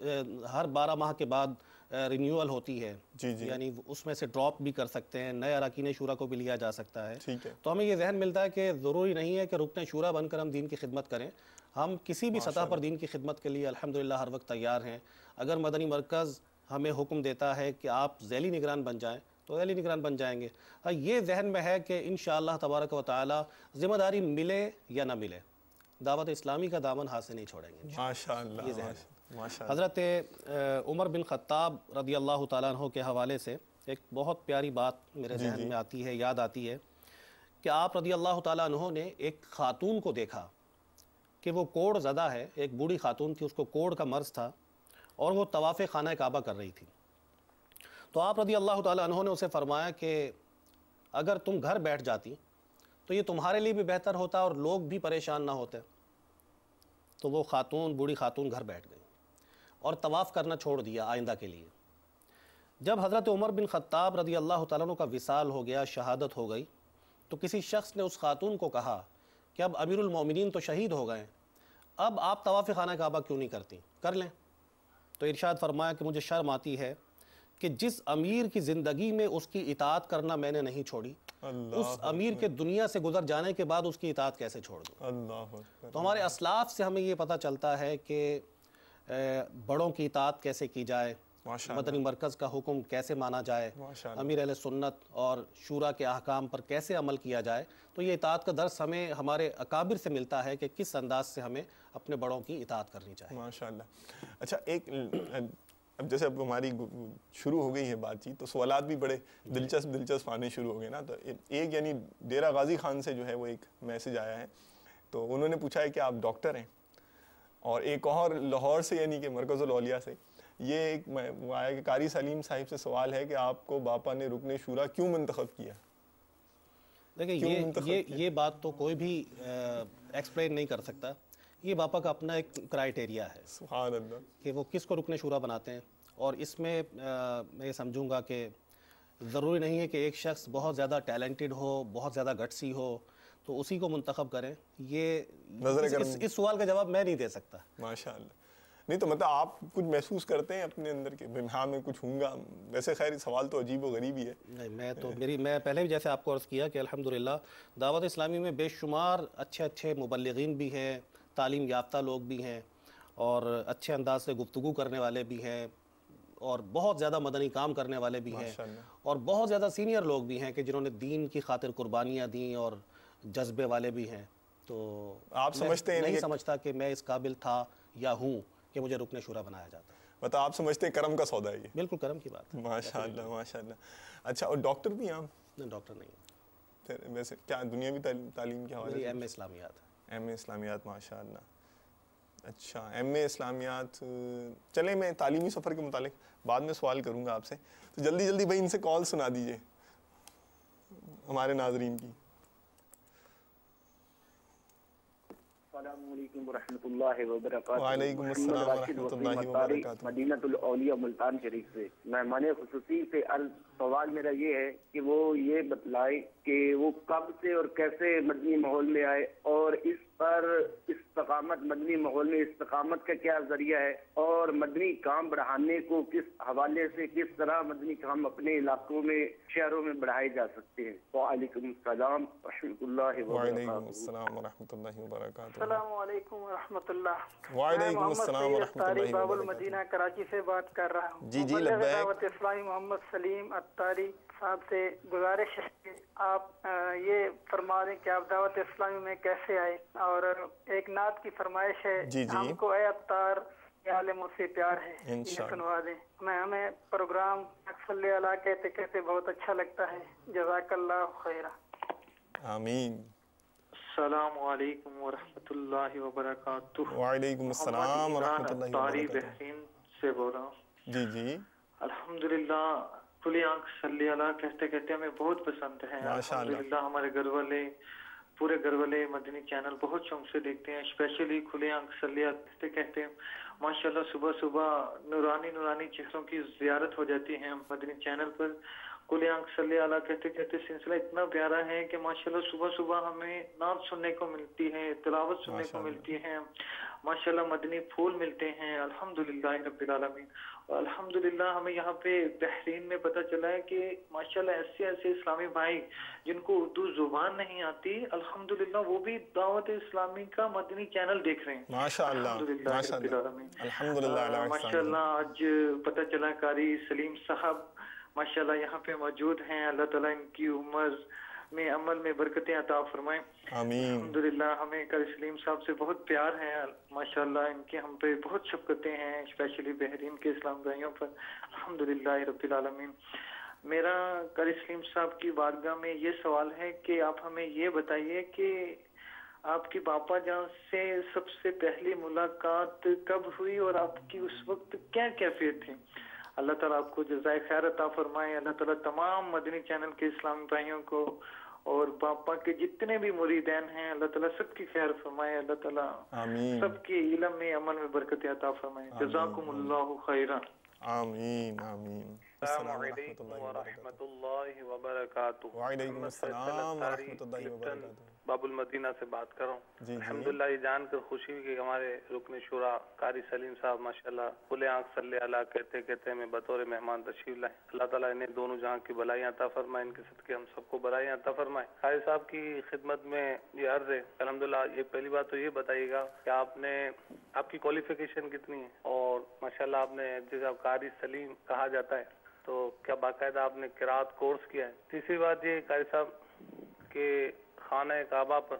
ہر 12 ماہ کے بعد رینیول ہوتی ہے, یعنی اس میں سے ڈراپ بھی کر سکتے ہیں, نئے اراکین شورا کو بھی لیا جا سکتا ہے. تو ہمیں یہ ذہن ملتا ہے کہ ضروری نہیں ہے کہ رکن شورا بن کر ہم دین کی خدمت کریں. ہم کسی بھی سطح پر دین کی خدمت کے لیے الحمدللہ ہر وقت تیار ہیں. اگر مدنی مرکز ہمیں حکم دیتا ہے کہ آپ ذیلی نگران بن جائیں تو ذیلی نگران بن جائیں گے. یہ ذہن میں ہے کہ انشاءاللہ تبارک و تعالی ذمہ داری ملے یا نہ ملے, دعوت اسلامی کا دامن ہاتھ سے نہیں چھوڑیں گے. ماشاءاللہ. حضرت عمر بن خطاب رضی اللہ تعالیٰ عنہ کے حوالے سے ایک بہت پیاری بات میرے ذہن میں آتی ہے, یاد آتی ہے کہ آپ رضی اللہ تعالیٰ عنہ نے ایک خاتون کو دیکھا کہ وہ کوڑ زدہ ہے, ایک بوڑھی خاتون تھی, اس کو کوڑ کا مرض تھا اور وہ طواف خانہ کعبہ کر رہی تھی. تو آپ رضی اللہ تعالیٰ عنہ نے اسے فرمایا کہ اگر تم گھر بیٹھ جاتی تو یہ تمہارے لیے بھی بہتر ہوتا اور لوگ بھی پریشان نہ ہوتے. تو وہ بوڑھی خاتون گھر بیٹھ گئی اور طواف کرنا چھوڑ دیا آئندہ کے لیے. جب حضرت عمر بن خطاب رضی اللہ تعالیٰ عنہ کا وصال ہو گیا, شہادت ہو گئی, تو کسی شخص نے اس خاتون کو کہا کہ اب امیر المومنین تو شہید ہو گئے, اب آپ طواف خانہ کعبہ کیوں نہیں کرتی, کر لیں. تو ارشاد فرمایا کہ مجھے شرم آتی ہے کہ جس امیر کی زندگی میں اس کی اطاعت کرنا میں نے نہیں چھوڑی, اس امیر کے دنیا سے گزر جانے کے بعد اس کی اطاعت کیسے چھوڑ دوں. تو ہمارے اسلاف سے ہمیں یہ پتہ چلتا ہے کہ بڑوں کی اطاعت کیسے کی جائے, مدنی مرکز کا حکم کیسے مانا جائے, امیر اہل سنت اور شورا کے احکام پر کیسے عمل کیا جائے. تو یہ اطاعت کا درس ہمیں ہمارے اکابر سے ملتا ہے کہ کس انداز سے ہمیں اپنے بڑوں کی اطاعت کرنی چاہیے. ماشاءاللہ. اچھا, ایک اب جیسے اب ہماری شروع ہو گئی ہے بات چیت, تو سوالات بھی بڑے دلچسپ آنے شروع ہو گئے نا. تو ایک یعنی ڈیرہ غازی خان سے جو ہے وہ ایک میسج آیا ہے, تو انہوں نے پوچھا ہے کہ آپ ڈاکٹر ہیں, اور ایک اور لاہور سے یعنی کہ مرکز الاولیاء سے یہ ایک آیا کہ قاری سلیم صاحب سے سوال ہے کہ آپ کو باپا نے رکن شورا کیوں منتخب کیا. دیکھیں یہ بات تو کوئی بھی ایکسپلین نہیں کر سکتا, یہ باپا کا اپنا ایک کرائیٹیریا ہے. سبحان اللہ. کہ وہ کس کو رکن شورا بناتے ہیں, اور اس میں میں یہ سمجھوں گا کہ ضروری نہیں ہے کہ ایک شخص بہت زیادہ ٹیلنٹڈ ہو, بہت زیادہ گٹسی ہو تو اسی کو منتخب کریں. یہ اس سوال کا جواب میں نہیں دے سکتا. ماشاءاللہ. نہیں تو مطلب آپ کچھ محسوس کرتے ہیں اپنے اندر کہ ہاں میں کچھ ہوں گا؟ ویسے خیر سوال تو عجیب و غریب ہی ہے. نہیں میں پہلے بھی جیسے آپ کو عرض کیا کہ الحمدللہ دعوت اسلامی میں بے شمار اچھے مبلغین بھی ہیں, تعلیم یافتہ لوگ بھی ہیں, اور اچھے انداز سے گفتگو کرنے والے بھی ہیں, اور بہت زیادہ مدنی کام کرنے والے بھی ہیں, اور بہت زیادہ سینئر لوگ بھی ہیں کہ جنہوں نے دین کی خاطر قربانیاں دیں اور جذبے والے بھی ہیں. تو آپ سمجھتے ہیں نہیں سمجھتا کہ میں اس قابل تھا یا ہوں کہ مجھے رکن شورا بنایا جاتا. مطلب آپ سمجھتے ہیں کرم کا سودا ہے یہ؟ بالکل کرم کی بات ہے. ماشاءاللہ ماشاءاللہ. اچھا اور ڈاکٹر بھی ہیں آپ؟ نہیں ڈاکٹر نہیں. پھر ویسے کیا دنیاوی تعلیم کے حوالے سے؟ ایم اے اسلامیات. ایم اے اسلامیات ماشاءاللہ. اچھا ایم اے اسلامیات. چلیں میں تعلیمی سفر کے متعلق بعد میں سوال کروں گا آپ سے, تو جلدی بھائی ان سے کال سنا دیجئے ہمارے ناظرین کی. السلام علیکم ورحمۃ اللہ وبرکاتہ. وعلیکم السلام ورحمۃ اللہ وبرکاتہ. مدینہ الاولیاء ملتان شریف سے مہمان خصوصی سے سوال میرا یہ ہے کہ وہ یہ بتلائے کہ وہ کب سے اور کیسے مدنی ماحول میں آئے, اور اس پر استقامت, مدنی ماحول میں استقامت کا کیا ذریعہ ہے, اور مدنی کام بڑھانے کو کس حوالے سے, کس طرح مدنی کام اپنے علاقوں میں, شہروں میں بڑھائے جا سکتے ہیں. وعلیکم السلام ورحمۃ اللہ وبرکاتہ. وعلیکم السلام ورحمۃ اللہ وبرکاتہ. السلام علیکم ورحمۃ اللہ. وعلیکم السلام ورحمۃ اللہ باب المدینہ کراچی سے بات کر رہا ہوں. جی لبیک. دعوت اسلامی محمد سلیم اتاری صاحب سے گزارش ہے کہ آپ یہ فرما دیں کہ آپ دعوت اسلامی میں کیسے آئے, اور ایک نعت کی فرمائش ہے ہم کو اے اتار عالموں سے پیار ہے, یہ سنوا دیں. ہمیں پروگرام صلی اللہ کہتے کہتے بہت اچھا لگتا ہے. جزاک اللہ خیرہ. آمین. السلام علیکم ورحمۃ اللہ وبرکاتہ. وعلیکم السلام ورحمۃ اللہ وبرکاتہ. بحرین سے بول رہا ہوں. جی الحمدللہ کھلی آنکھ صلی اللہ کہتے کہتے ہمیں بہت پسند ہے. الحمدللہ ہمارے گھر والے, پورے گھر والے مدنی چینل بہت شوق سے دیکھتے ہیں, اسپیشلی کھلی آنکھ صلی اللہ کہتے کہتے ہیں ماشاءاللہ صبح نورانی چہروں کی زیارت ہو جاتی ہے مدنی چینل پر. کھلی آنکھ صلی اللہ کہتے کہتے سلسلہ اتنا پیارا ہے کہ ماشاءاللہ صبح ہمیں نعت سننے کو ملتی ہے, تلاوت سننے کو ملتی ہے, ماشاءاللہ مدنی پھول ملتے ہیں. الحمدللہ رب العالمین. الحمدللہ ہمیں یہاں پہ بحرین میں پتہ چلا ہے کہ ماشاءاللہ ایسے اسلامی بھائی جن کو اردو زبان نہیں آتی, الحمدللہ وہ بھی دعوت اسلامی کا مدنی چینل دیکھ رہے ہیں. ماشاءاللہ الحمدللہ. ماشاءاللہ آج پتہ چلا قاری سلیم صاحب ماشاءاللہ یہاں پہ موجود ہیں. اللہ تعالیٰ ان کی عمر میں عمل میں برکتیں عطا فرمائیں. آمین. الحمدللہ ہمیں قاری سلیم صاحب سے بہت پیار ہے. ماشاءاللہ ان کے ہم پہ بہت شفقتیں ہیں, اسپیشلی بحرین کے اسلام بھائیوں پر. الحمدللہ رب العالمین. میرا قاری سلیم صاحب کی بارگاہ میں یہ سوال ہے کہ آپ ہمیں یہ بتائیے کہ آپ کی باپا جان سے سب سے پہلی ملاقات کب ہوئی اور آپ کی اس وقت کیا کیفیت تھی؟ اللہ تعالیٰ آپ کو جزائے خیر عطا فرمائے. اللہ تعالیٰ تمام مدنی چینل کے اسلامی بھائیوں کو اور باپا کے جتنے بھی مریدین ہیں اللہ تعالیٰ سب کی خیر فرمائے. اللہ تعالیٰ سب کے علم میں عمل میں برکت عطا فرمائے. جزاکم اللہ خیرا. آمین آمین. السلام علیکم ورحمۃ اللہ وبرکاتہ. وعلیکم السلام ورحمۃ اللہ وبرکاتہ. باب المدینہ سے بات کر رہا ہوں. الحمدللہ یہ جان کر خوشی ہوئی کہ ہمارے رکن شورا قاری سلیم صاحب ماشاءاللہ کھلے آنکھ صلی اللہ کہتے کہتے میں بطور مہمان تشریف لائے. اللہ تعالیٰ انہیں دونوں جہاں کی بلائیاں عطا فرمائے, ان کے صدقے ہم سب کو بلائیاں عطا فرمائے. قاری صاحب کی خدمت میں یہ عرض ہے الحمدللہ. یہ پہلی بات تو یہ بتائیے گا کہ آپ کی کوالیفیکیشن کتنی ہے, اور ماشاءاللہ آپ نے جیسے قاری سلیم کہا جاتا ہے تو کیا باقاعدہ آپ نے قرات کورس کیا ہے؟ تیسری بات یہ قاری صاحب کہ خانہ کعبہ پر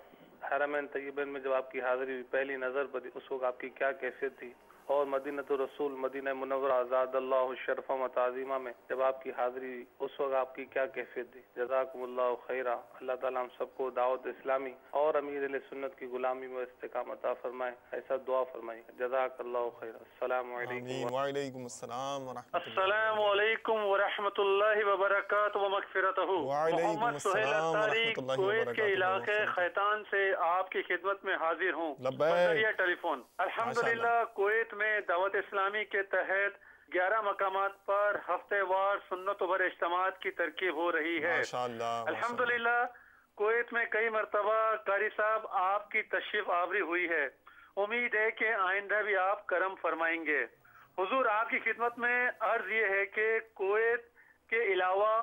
حرمین طیبین میں جب آپ کی حاضری ہوئی پہلی نظر پر اس وقت آپ کی کیا کیفیت تھی, اور مدینہ رسول مدینہ منورہ آزاد اللہ شرف و تعظیمہ میں جب آپ کی حاضری ہوئی اس وقت آپ کی کیا کیفیت تھی؟ جزاکم اللہ خیرہ. اللہ تعالیٰ ہم سب کو دعوت اسلامی اور امیر علیہ سنت کی غلامی میں استقامت عطا فرمائے, ایسا دعا فرمائے. جزاک اللہ خیرہ. السلام علیکم. وعلیکم السلام ورحمۃ اللہ. السلام علیکم ورحمۃ اللہ وبرکاتہ و مغفرتہ. محمد سہیل اتاری کویت کے علاقے خیتان سے آپ کی خدمت میں حاضر ہوں بذریعہ ٹیلی فون. الحمدللہ کویت میں دعوت اسلامی کے تحت 11 مقامات پر ہفتے وار سنت و بر اجتماعات کی ترکیب ہو رہی ہے. الحمدللہ کویت میں کئی مرتبہ قاری صاحب آپ کی تشریف آوری ہوئی ہے, امید ہے کہ آئندہ بھی آپ کرم فرمائیں گے۔ حضور آپ کی خدمت میں عرض یہ ہے کہ کویت کے علاوہ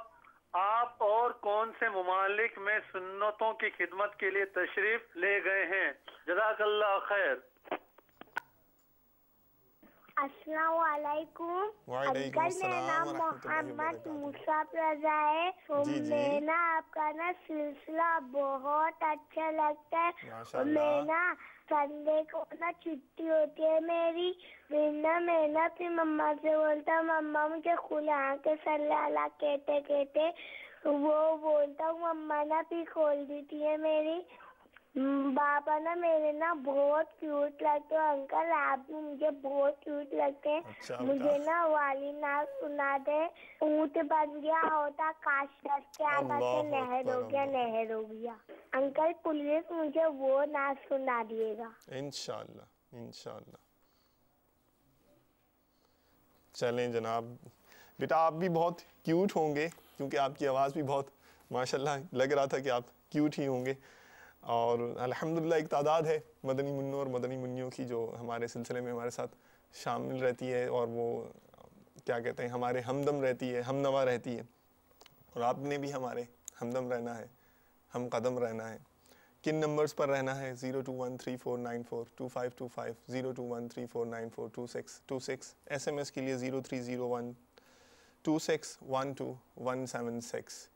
آپ اور کون سے ممالک میں سنتوں کی خدمت کے لیے تشریف لے گئے ہیں؟ جزاک اللہ خیر۔ السلام علیکم انکل، میرا نام محمد مصعب رضا ہے۔ میں نا آپ کا نا سلسلہ بہت اچھا لگتا ہے، اور میں نا سنڈے کو نا چھٹی ہوتی ہے میری، پھر نا پھر مما سے بولتا ہوں مما مجھے کھلا کے صلی اللہ کہتے کہتے وہ بولتا ہوں مما نا پھر کھول دیتی ہے میری۔ بابا نا میرے نا بہت کیوٹ لگتے ہیں، انکل آپ بھی مجھے بہت کیوٹ لگتے ہیں۔ مجھے نا والی نعت سنا دے، اونٹ بن گیا ہوتا کاش دس کے آتا سے نہر ہو گیا نہر ہو گیا۔ انکل پلیز مجھے وہ نعت سنا دیے گا انشاءاللہ انشاءاللہ۔ چلیں جناب، بیٹا آپ بھی بہت کیوٹ ہوں گے کیونکہ آپ کی آواز بھی بہت ماشاءاللہ لگ رہا تھا کہ آپ کیوٹ ہی ہوں گے، اور الحمدللہ ایک تعداد ہے مدنی منوں اور مدنی منیوں کی جو ہمارے سلسلے میں ہمارے ساتھ شامل رہتی ہے، اور وہ کیا کہتے ہیں ہمارے ہمدم رہتی ہے، ہم نوا رہتی ہے، اور آپ نے بھی ہمارے ہمدم رہنا ہے، ہم قدم رہنا ہے۔ کن نمبرز پر رہنا ہے؟ 021349422525 021349422626، ایس ایم ایس کے لیے 030126122176۔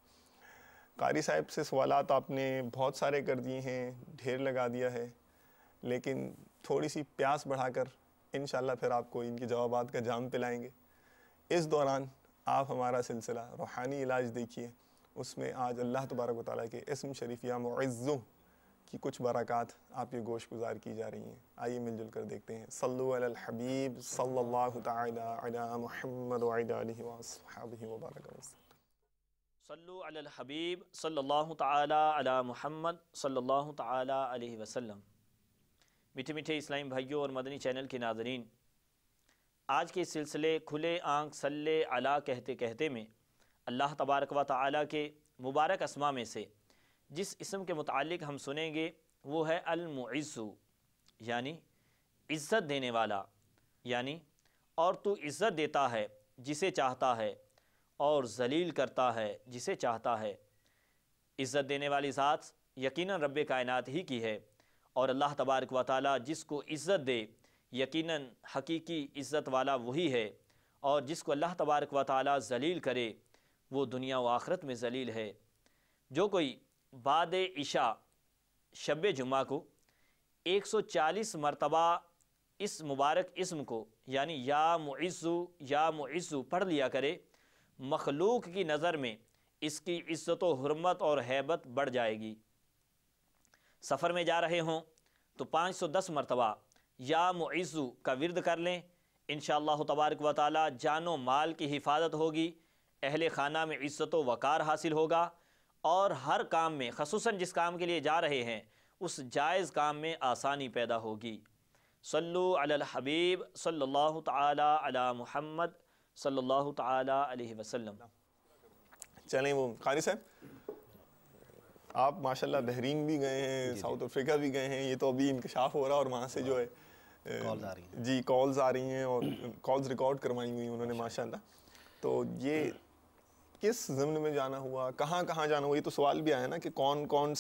قاری صاحب سے سوالات آپ نے بہت سارے کر دیے ہیں، ڈھیر لگا دیا ہے، لیکن تھوڑی سی پیاس بڑھا کر انشاءاللہ پھر آپ کو ان کے جوابات کا جام پلائیں گے۔ اس دوران آپ ہمارا سلسلہ روحانی علاج دیکھیے، اس میں آج اللہ تبارک و تعالیٰ کے اسم شریف یا معزو کی کچھ برکات آپ کے گوش گزار کی جا رہی ہیں۔ آئیے مل جل کر دیکھتے ہیں۔ صلو علی الحبیب صلی اللہ تعالی علی محمد وعلی آلہ وصحبہ وبارک وسلم۔ صلو علی الحبیب صلی اللہ تعالی علی محمد صلی اللہ تعالی علیہ وسلم۔ میٹھے میٹھے اسلامی بھائیوں اور مدنی چینل کے ناظرین، آج کے سلسلے کھلے آنکھ صلی علی کہتے کہتے میں اللہ تبارک و تعالی کے مبارک اسماء میں سے جس اسم کے متعلق ہم سنیں گے وہ ہے المعز، یعنی عزت دینے والا، یعنی اور تو عزت دیتا ہے جسے چاہتا ہے اور ذلیل کرتا ہے جسے چاہتا ہے۔ عزت دینے والی ذات یقیناً رب کائنات ہی کی ہے، اور اللہ تبارک و تعالی جس کو عزت دے یقیناً حقیقی عزت والا وہی ہے، اور جس کو اللہ تبارک و تعالی ذلیل کرے وہ دنیا و آخرت میں ذلیل ہے۔ جو کوئی بعد عشاء شب جمعہ کو 140 مرتبہ اس مبارک اسم کو یعنی یا معزو پڑھ لیا کرے، مخلوق کی نظر میں اس کی عزت و حرمت اور ہیبت بڑھ جائے گی۔ سفر میں جا رہے ہوں تو 510 مرتبہ یا معزو کا ورد کر لیں، انشاءاللہ تبارک و تعالی جان و مال کی حفاظت ہوگی، اہل خانہ میں عزت و وقار حاصل ہوگا، اور ہر کام میں خصوصاً جس کام کے لیے جا رہے ہیں اس جائز کام میں آسانی پیدا ہوگی۔ صلو علی الحبیب صلی اللہ تعالی علی محمد صلی اللہ تعالی علیہ وسلم۔ چلیں وہ قاری صاحب آپ ماشاءاللہ بحرین بھی گئے ہیں، ساؤتھ افریقہ بھی گئے ہیں، یہ تو ابھی انکشاف ہو رہا ہے اور وہاں سے جو ہے جی کالز آ رہی ہیں اور کالز ریکارڈ کروائی ہوئی انہوں نے ماشاءاللہ۔ تو یہ کس ضمن میں جانا ہوا، کہاں کہاں جانا ہوا، یہ تو سوال بھی آیا نا کہ کون کون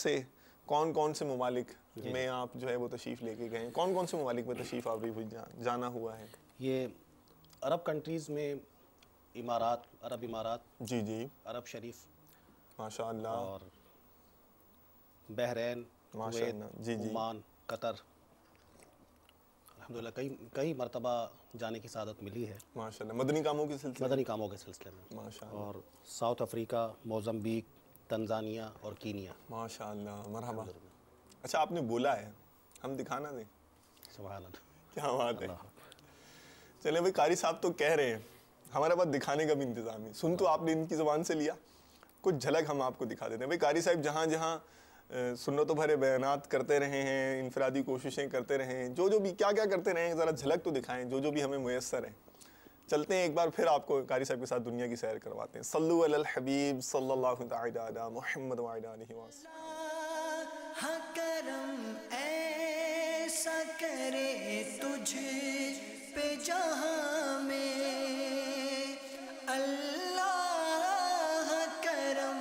سے ممالک میں آپ جو ہے وہ تشریف لے کے گئے ہیں، کون کون سے ممالک میں تشریف آوری ہوئی جانا ہوا ہے؟ یہ عرب کنٹریز میں امارات، عرب امارات، جی عرب شریف ماشاءاللہ، اور بحرین، کویت، عمان، قطر، الحمدللہ کئی مرتبہ جانے کی سعادت ملی ہے ماشاءاللہ مدنی کاموں کے سلسلے میں ماشاءاللہ، اور ساؤتھ افریقہ، موزمبیک، تنزانیہ اور کینیا ماشاءاللہ، مرحبا۔ اچھا آپ نے بولا ہے، ہم دکھانا دیں؟ سبحان اللہ، کیا بات ہے۔ چلیں بھائی قاری صاحب تو کہہ رہے ہیں، ہمارے پاس دکھانے کا بھی انتظام ہے، سن تو آپ نے ان کی زبان سے لیا، کچھ جھلک ہم آپ کو دکھا دیتے ہیں۔ بھائی قاری صاحب جہاں جہاں سنت و بھرے بیانات کرتے رہے ہیں، انفرادی کوششیں کرتے رہے ہیں، جو بھی کیا کیا کرتے رہے ہیں، ذرا جھلک تو دکھائیں جو بھی ہمیں میسر ہے۔ چلتے ہیں ایک بار پھر آپ کو قاری صاحب کے ساتھ دنیا کی سیر کرواتے ہیں۔ صلو علی الحبیب صلی اللہ تعالی علی محمد وعلی آلہ وسلم۔ کرم ایسا ایسا کرے تجھ پہ جہاں میں اللہ کرم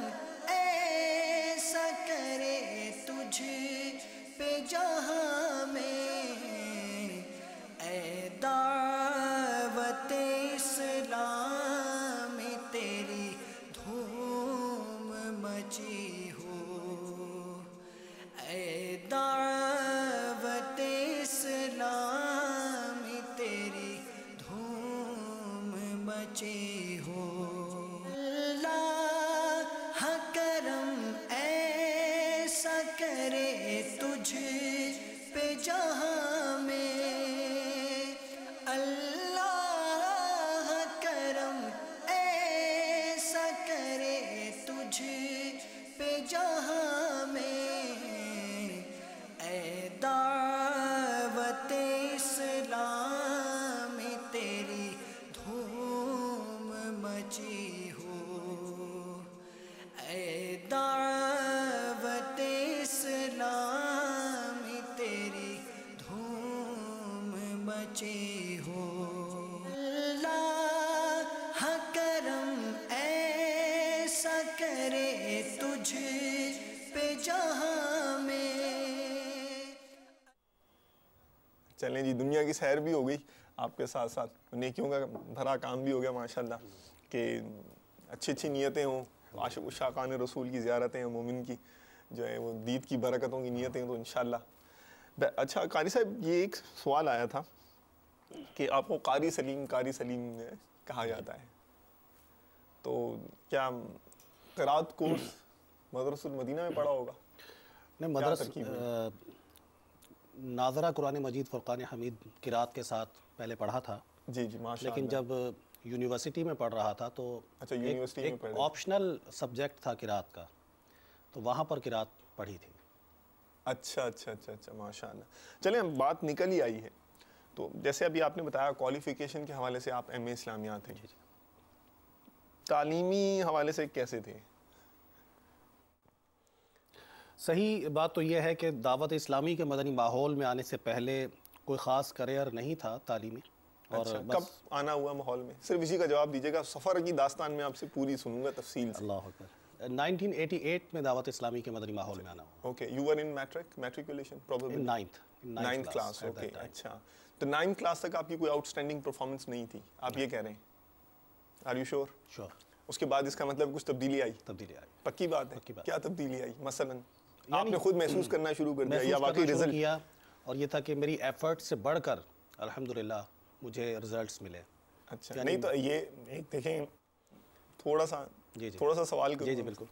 ایسا کرے تجھ پہ جہاں میں اے دعوت اسلام تیری دھوم مچی ہو اے دعوت اسلام تیری دھوم مچی ہو اللہ کرم ایسا کرے تجھ پہ جہاں میں اللہ کرم ایسا کرے تجھ پہ جہاں میں اے دعوت اسلام تیری دھوم مچی ہو اے دعوت اسلام تیری دھوم مچی ہو اللہ کرم ایسا کرے تجھ پہ جہاں میں. چلیں جی, دنیا کی سیر بھی ہو گئی آپ کے ساتھ ساتھ نیکیوں کا بھرا کام بھی ہو گیا ماشاءاللہ, کہ اچھی اچھی نیتیں ہوں, عاشق عشاقان رسول کی زیارتیں ہیں, مومن کی جو ہے وہ دید کی برکتوں کی نیتیں ہیں, تو انشاءاللہ. اچھا قاری صاحب, یہ ایک سوال آیا تھا کہ آپ کو قاری سلیم کہا جاتا ہے, تو کیا قرات کورس مدرسۃ المدینہ میں پڑھا ہوگا؟ نہیں, مدرسہ ناظرہ قرآن مجید فرقان حمید قرات کے ساتھ پہلے پڑھا تھا. جی جی ماشاءاللہ. لیکن جب یونیورسٹی میں پڑھ رہا تھا تو ایک آپشنل سبجیکٹ تھا قرات کا, تو وہاں پر قرات پڑھی تھی. اچھا ماشاءاللہ. چلیں اب بات نکل ہی آئی ہے, تو جیسے ابھی آپ نے بتایا کوالیفیکیشن کے حوالے سے آپ ایم اے اسلامیات تھے, تعلیمی حوالے سے کیسے تھے؟ صحیح بات تو یہ ہے کہ دعوت اسلامی کے مدنی ماحول میں آنے سے پہلے کوئی خاص کریئر نہیں تھا تعلیمی. اور کب آنا ہوا ماحول میں؟ صرف اسی کا جواب دیجیے گا, سفر کی داستان میں آپ سے پوری سنوں گا تفصیل سے. اللہ اکبر. 1988 میں دعوت اسلامی کے مدنی ماحول میں آنا ہوا. Okay, you were in matriculation probably ninth class. Okay اچھا, تو 9th کلاس تک آپ کی کوئی آؤٹ اسٹینڈنگ پرفارمنس نہیں تھی, آپ یہ کہہ رہے ہیں؟ Are you sure? شیور. اس کے بعد اس کا مطلب کچھ تبدیلی آئی؟ پکی بات ہے. کیا تبدیلی آئی مثلاً آپ نے خود محسوس کرنا شروع کر دیا یا واقعی رزلٹ کیا؟ اور یہ تھا کہ میری ایفرٹ سے بڑھ کر الحمدللہ مجھے رزلٹس ملے. اچھا, نہیں تو یہ ایک دیکھیں تھوڑا سا سوال کروں. جی بالکل.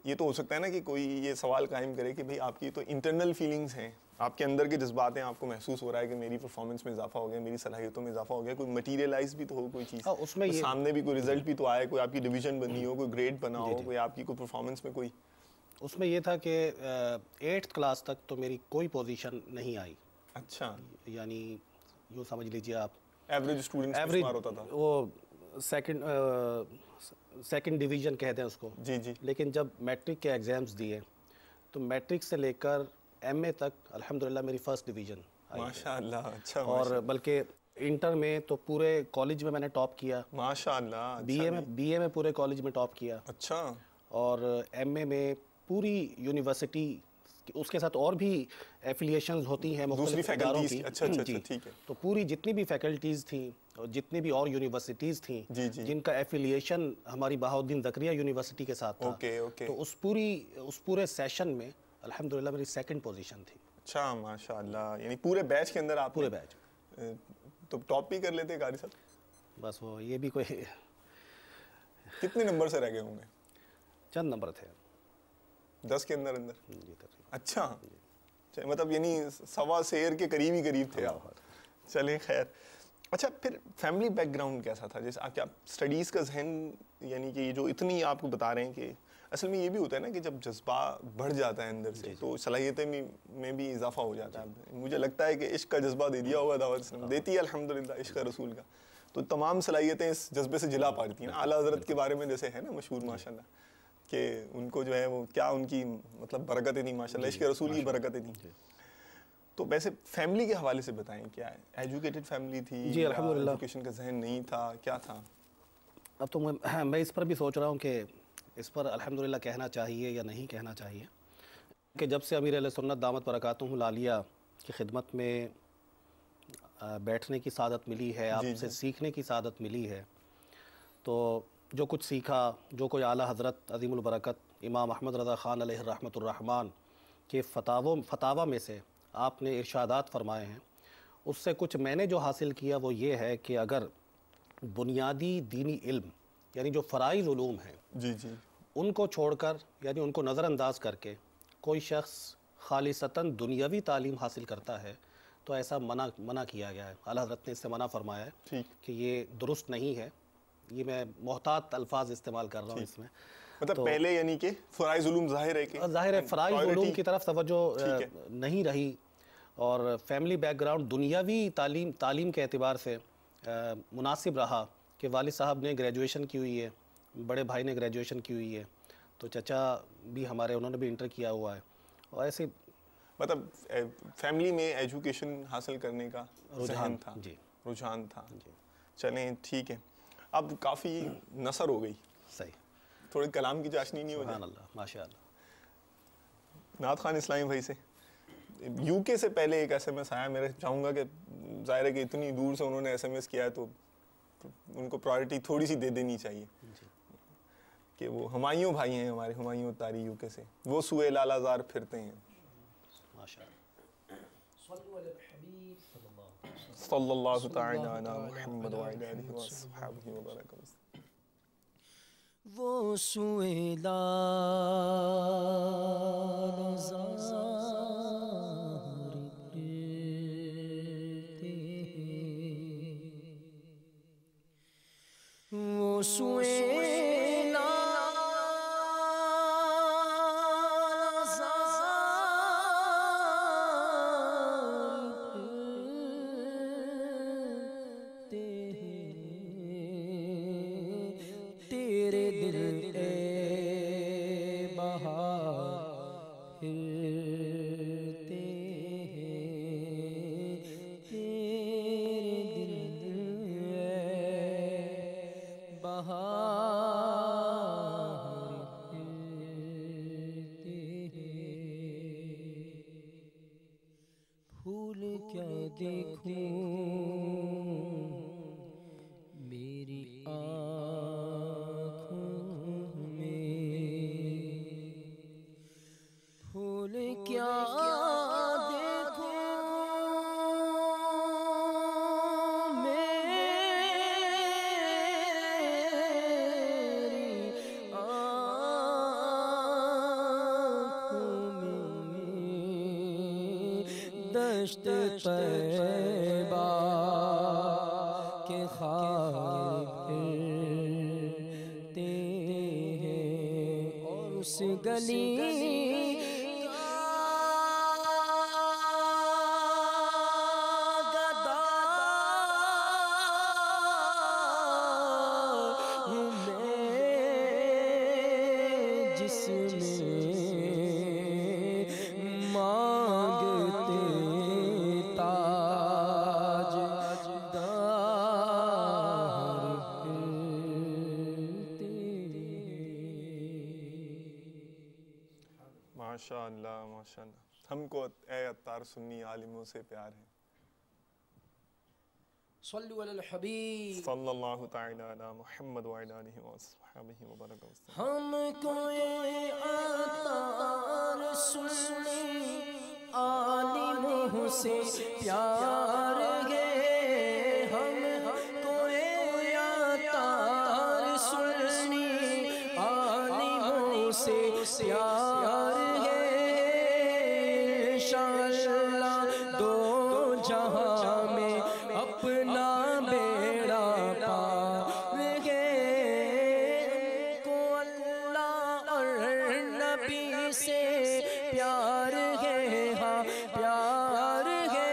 یہ تو ہو سکتا ہے نا کہ کوئی یہ سوال قائم کرے کہ بھئی آپ کی تو انٹرنل فیلنگز ہیں, آپ کے اندر کے جذبات ہیں, آپ کو محسوس ہو رہا ہے کہ میری پرفارمنس میں اضافہ ہو گیا, میری صلاحیتوں میں اضافہ ہو گیا, کوئی مٹیریلائز بھی تو ہو کوئی چیز اس میں, سامنے بھی کوئی رزلٹ بھی تو آئے, کوئی آپ کی ڈویژن بنی ہو, کوئی گریڈ بنا ہو, کوئی آپ کی کوئی پرفارمنس میں کوئی. اس میں یہ تھا کہ 8th کلاس تک تو میری کوئی پوزیشن نہیں آئی. اچھا, یعنی یوں سمجھ لیجیے آپ ایوریج اسٹوڈنٹ شمار ہوتا تھا, وہ سیکنڈ ڈویژن کہتے ہیں اس کو. جی جی. لیکن جب میٹرک کے ایگزامز دیے تو میٹرک سے لے کر ایم اے تک الحمدللہ میری فرسٹ ڈویژن آئی. ماشاءاللہ. اچھا. اور بلکہ انٹر میں تو پورے کالج میں نے ٹاپ کیا. ماشاءاللہ. بی اے میں پورے کالج میں ٹاپ کیا. اچھا. اور ایم اے میں پوری یونیورسٹی, اس کے ساتھ اور بھی ایفیلیشنز ہوتی ہیں مختلف اداروں کی. اچھا ٹھیک ہے. تو پوری جتنی بھی فیکلٹیز تھیں اور جتنی بھی اور یونیورسٹیز تھیں جن کا ایفیلیشن ہماری بہاؤالدین زکریا یونیورسٹی کے ساتھ تھا, تو اس پورے سیشن میں الحمدللہ میری سیکنڈ پوزیشن تھی. اچھا ماشاءاللہ. یعنی پورے بیچ کے اندر آپ پورے بیچ تو ٹاپ بھی کر لیتے قاری صاحب؟ بس وہ یہ بھی کوئی کتنے نمبر سے رہ گئے ہوں گے؟ چند نمبر تھے, 10 کے اندر. اچھا, مطلب یعنی سوا سیر کے قریب تھے آپ. چلیں خیر. اچھا, پھر فیملی بیک گراؤنڈ کیسا تھا؟ جیسے آپ اسٹڈیز کا ذہن, یعنی کہ یہ جو اتنی آپ کو بتا رہے ہیں کہ اصل میں یہ بھی ہوتا ہے نا کہ جب جذبہ بڑھ جاتا ہے اندر سے تو صلاحیتیں میں بھی اضافہ ہو جاتا ہے. مجھے لگتا ہے کہ عشق کا جذبہ دے دیا ہوگا دعوت اسلام, دیتی ہے الحمدللہ عشق رسول کا, تو تمام صلاحیتیں اس جذبے سے جلا پاتی ہیں. اعلیٰ حضرت کے بارے میں جیسے ہے نا مشہور ماشاءاللہ کہ ان کو جو ہے وہ کیا ان کی مطلب برکتیں تھیں ماشاءاللہ, عشق رسول کی برکتیں تھیں. تو ویسے فیملی کے حوالے سے بتائیں, کیا ہے, ایجوکیٹڈ فیملی تھی؟ جی الحمدللہ, ایجوکیشن کا ذہن نہیں تھا, کیا تھا؟ اب تو میں اس پر بھی سوچ رہا ہوں کہ اس پر الحمدللہ کہنا چاہیے یا نہیں کہنا چاہیے, کہ جب سے امیر اہل سنت دامت برکاتہم العالیہ کی خدمت میں بیٹھنے کی سعادت ملی ہے, آپ سے سیکھنے کی سعادت ملی ہے, تو جو کچھ سیکھا, جو کوئی اعلیٰ حضرت عظیم البرکت امام احمد رضا خان علیہ الرحمۃ الرحمن کے فتاوی میں سے آپ نے ارشادات فرمائے ہیں, اس سے کچھ میں نے جو حاصل کیا وہ یہ ہے کہ اگر بنیادی دینی علم یعنی جو فرائض علوم ہیں ان کو چھوڑ کر یعنی ان کو نظر انداز کر کے کوئی شخص خالصتاً دنیاوی تعلیم حاصل کرتا ہے تو ایسا منع کیا گیا ہے. اعلیٰ حضرت نے اس سے منع فرمایا ہے کہ یہ درست نہیں ہے. یہ میں محتاط الفاظ استعمال کر رہا ہوں اس میں, مطلب پہلے یعنی کہ فرائض علوم ظاہر ہے فرائض علوم کی طرف توجہ نہیں رہی, اور فیملی بیک گراؤنڈ دنیاوی تعلیم کے اعتبار سے مناسب رہا کہ والد صاحب نے گریجویشن کی ہوئی ہے, بڑے بھائی نے گریجویشن کی ہوئی ہے, تو چچا بھی ہمارے انہوں نے بھی انٹر کیا ہوا ہے, اور ایسے مطلب فیملی میں ایجوکیشن حاصل کرنے کا رجحان تھا. چلیں ٹھیک ہے, اب کافی نثر ہو گئی, صحیح, تھوڑے کلام کی چاشنی نہیں ہو جائے؟ سبحان اللہ, ماشاء اللہ. نعت خوان اسلامی بھائی سے یو کے سے پہلے ایک ایس ایم ایس آیا, میں چاہوں گا کہ ظاہر ہے کہ اتنی دور سے انہوں نے ایس ایم ایس کیا ہے تو ان کو پرائرٹی تھوڑی سی دے دینی چاہیے کہ وہ ہمایوں بھائی ہیں ہمارے, ہمایوں تاری یو کے سے, وہ سوئے لالا زار پھرتے ہیں. صلی اللہ تعالی علی محمد وعلی آلہ وصحبہ وبارک وسلم. وہ سوئے لالا زار وہ سوئے لالا زار تیرے دل اے بہار پھرتے ہیں, تیرے دل اے بہار پھرتے ہیں. پھول کیا دیکھوں میری آنکھوں میں, پھول کیا دیکھوں میری آنکھوں میں, دشت طیبہ کے خار پھرتے ہیں, اور اس گلی گدا میں جس میں مانگتے تاج دار پھرتے. ماشاء اللہ ماشاء اللہ. ہم کو اے عطار سنی عالموں سے پیار ہے. صلو علی الحبیب صلی اللہ تعالی علی محمد وعلی آلہ وصحبہ وبارک وسلم. ہم کو عطار سنی عالموں سے پیار ہے, ہم کو عطار سنی عالموں سے پیار ہے. انشاءاللہ دو جہاں میں اپنا بیڑا پار ہے, کو اللہ اور نبی سے پیار ہے, ہاں پیار ہے.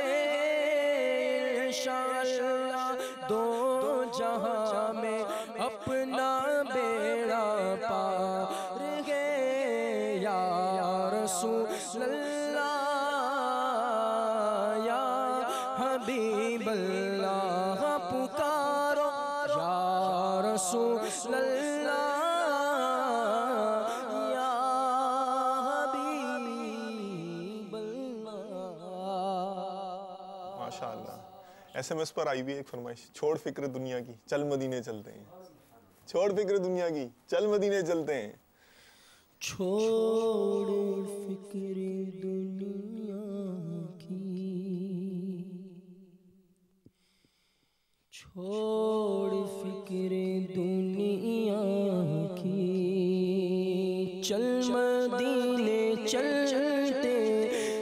انشاءاللہ دو جہاں میں اپنا بیڑا پار ہے. یا رسول اللہ حبیب اللہ پکارو یا رسول اللہ یا حبیب اللہ. ماشاءاللہ. ایس ایم ایس پر آئی بھی ایک فرمائش، چھوڑ فکر دنیا کی چل مدینے چلتے ہیں. چھوڑ فکر دنیا کی چل مدینے چلتے ہیں. چھوڑ فکر دنیا کی چھوڑ فکر دنیا کی چل مدینے چلتے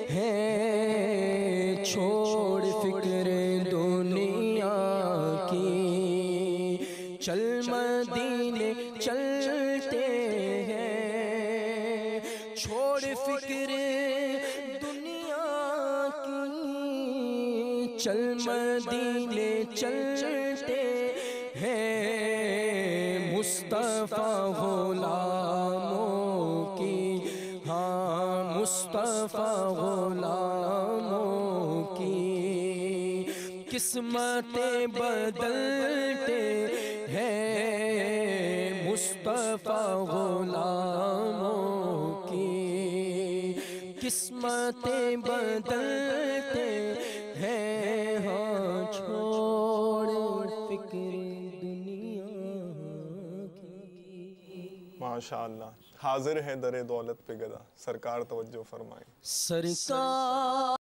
ہیں. چھوڑ فکر دنیا کی چل مدینے چلتے ہیں. چھوڑ فکر دنیا کی چل مدینے چلتے ہیں. مصطفیٰ غلاموں کی ہاں مصطفیٰ غلاموں کی قسمتیں بدلتے ہیں. مصطفیٰ غلاموں کی قسمتیں بدلتے ہیں. ہاں چھوڑ فکر دنیا کی. ماشاءاللہ. حاضر ہے در دولت پہ گدا، سرکار توجہ فرمائیں. سرکار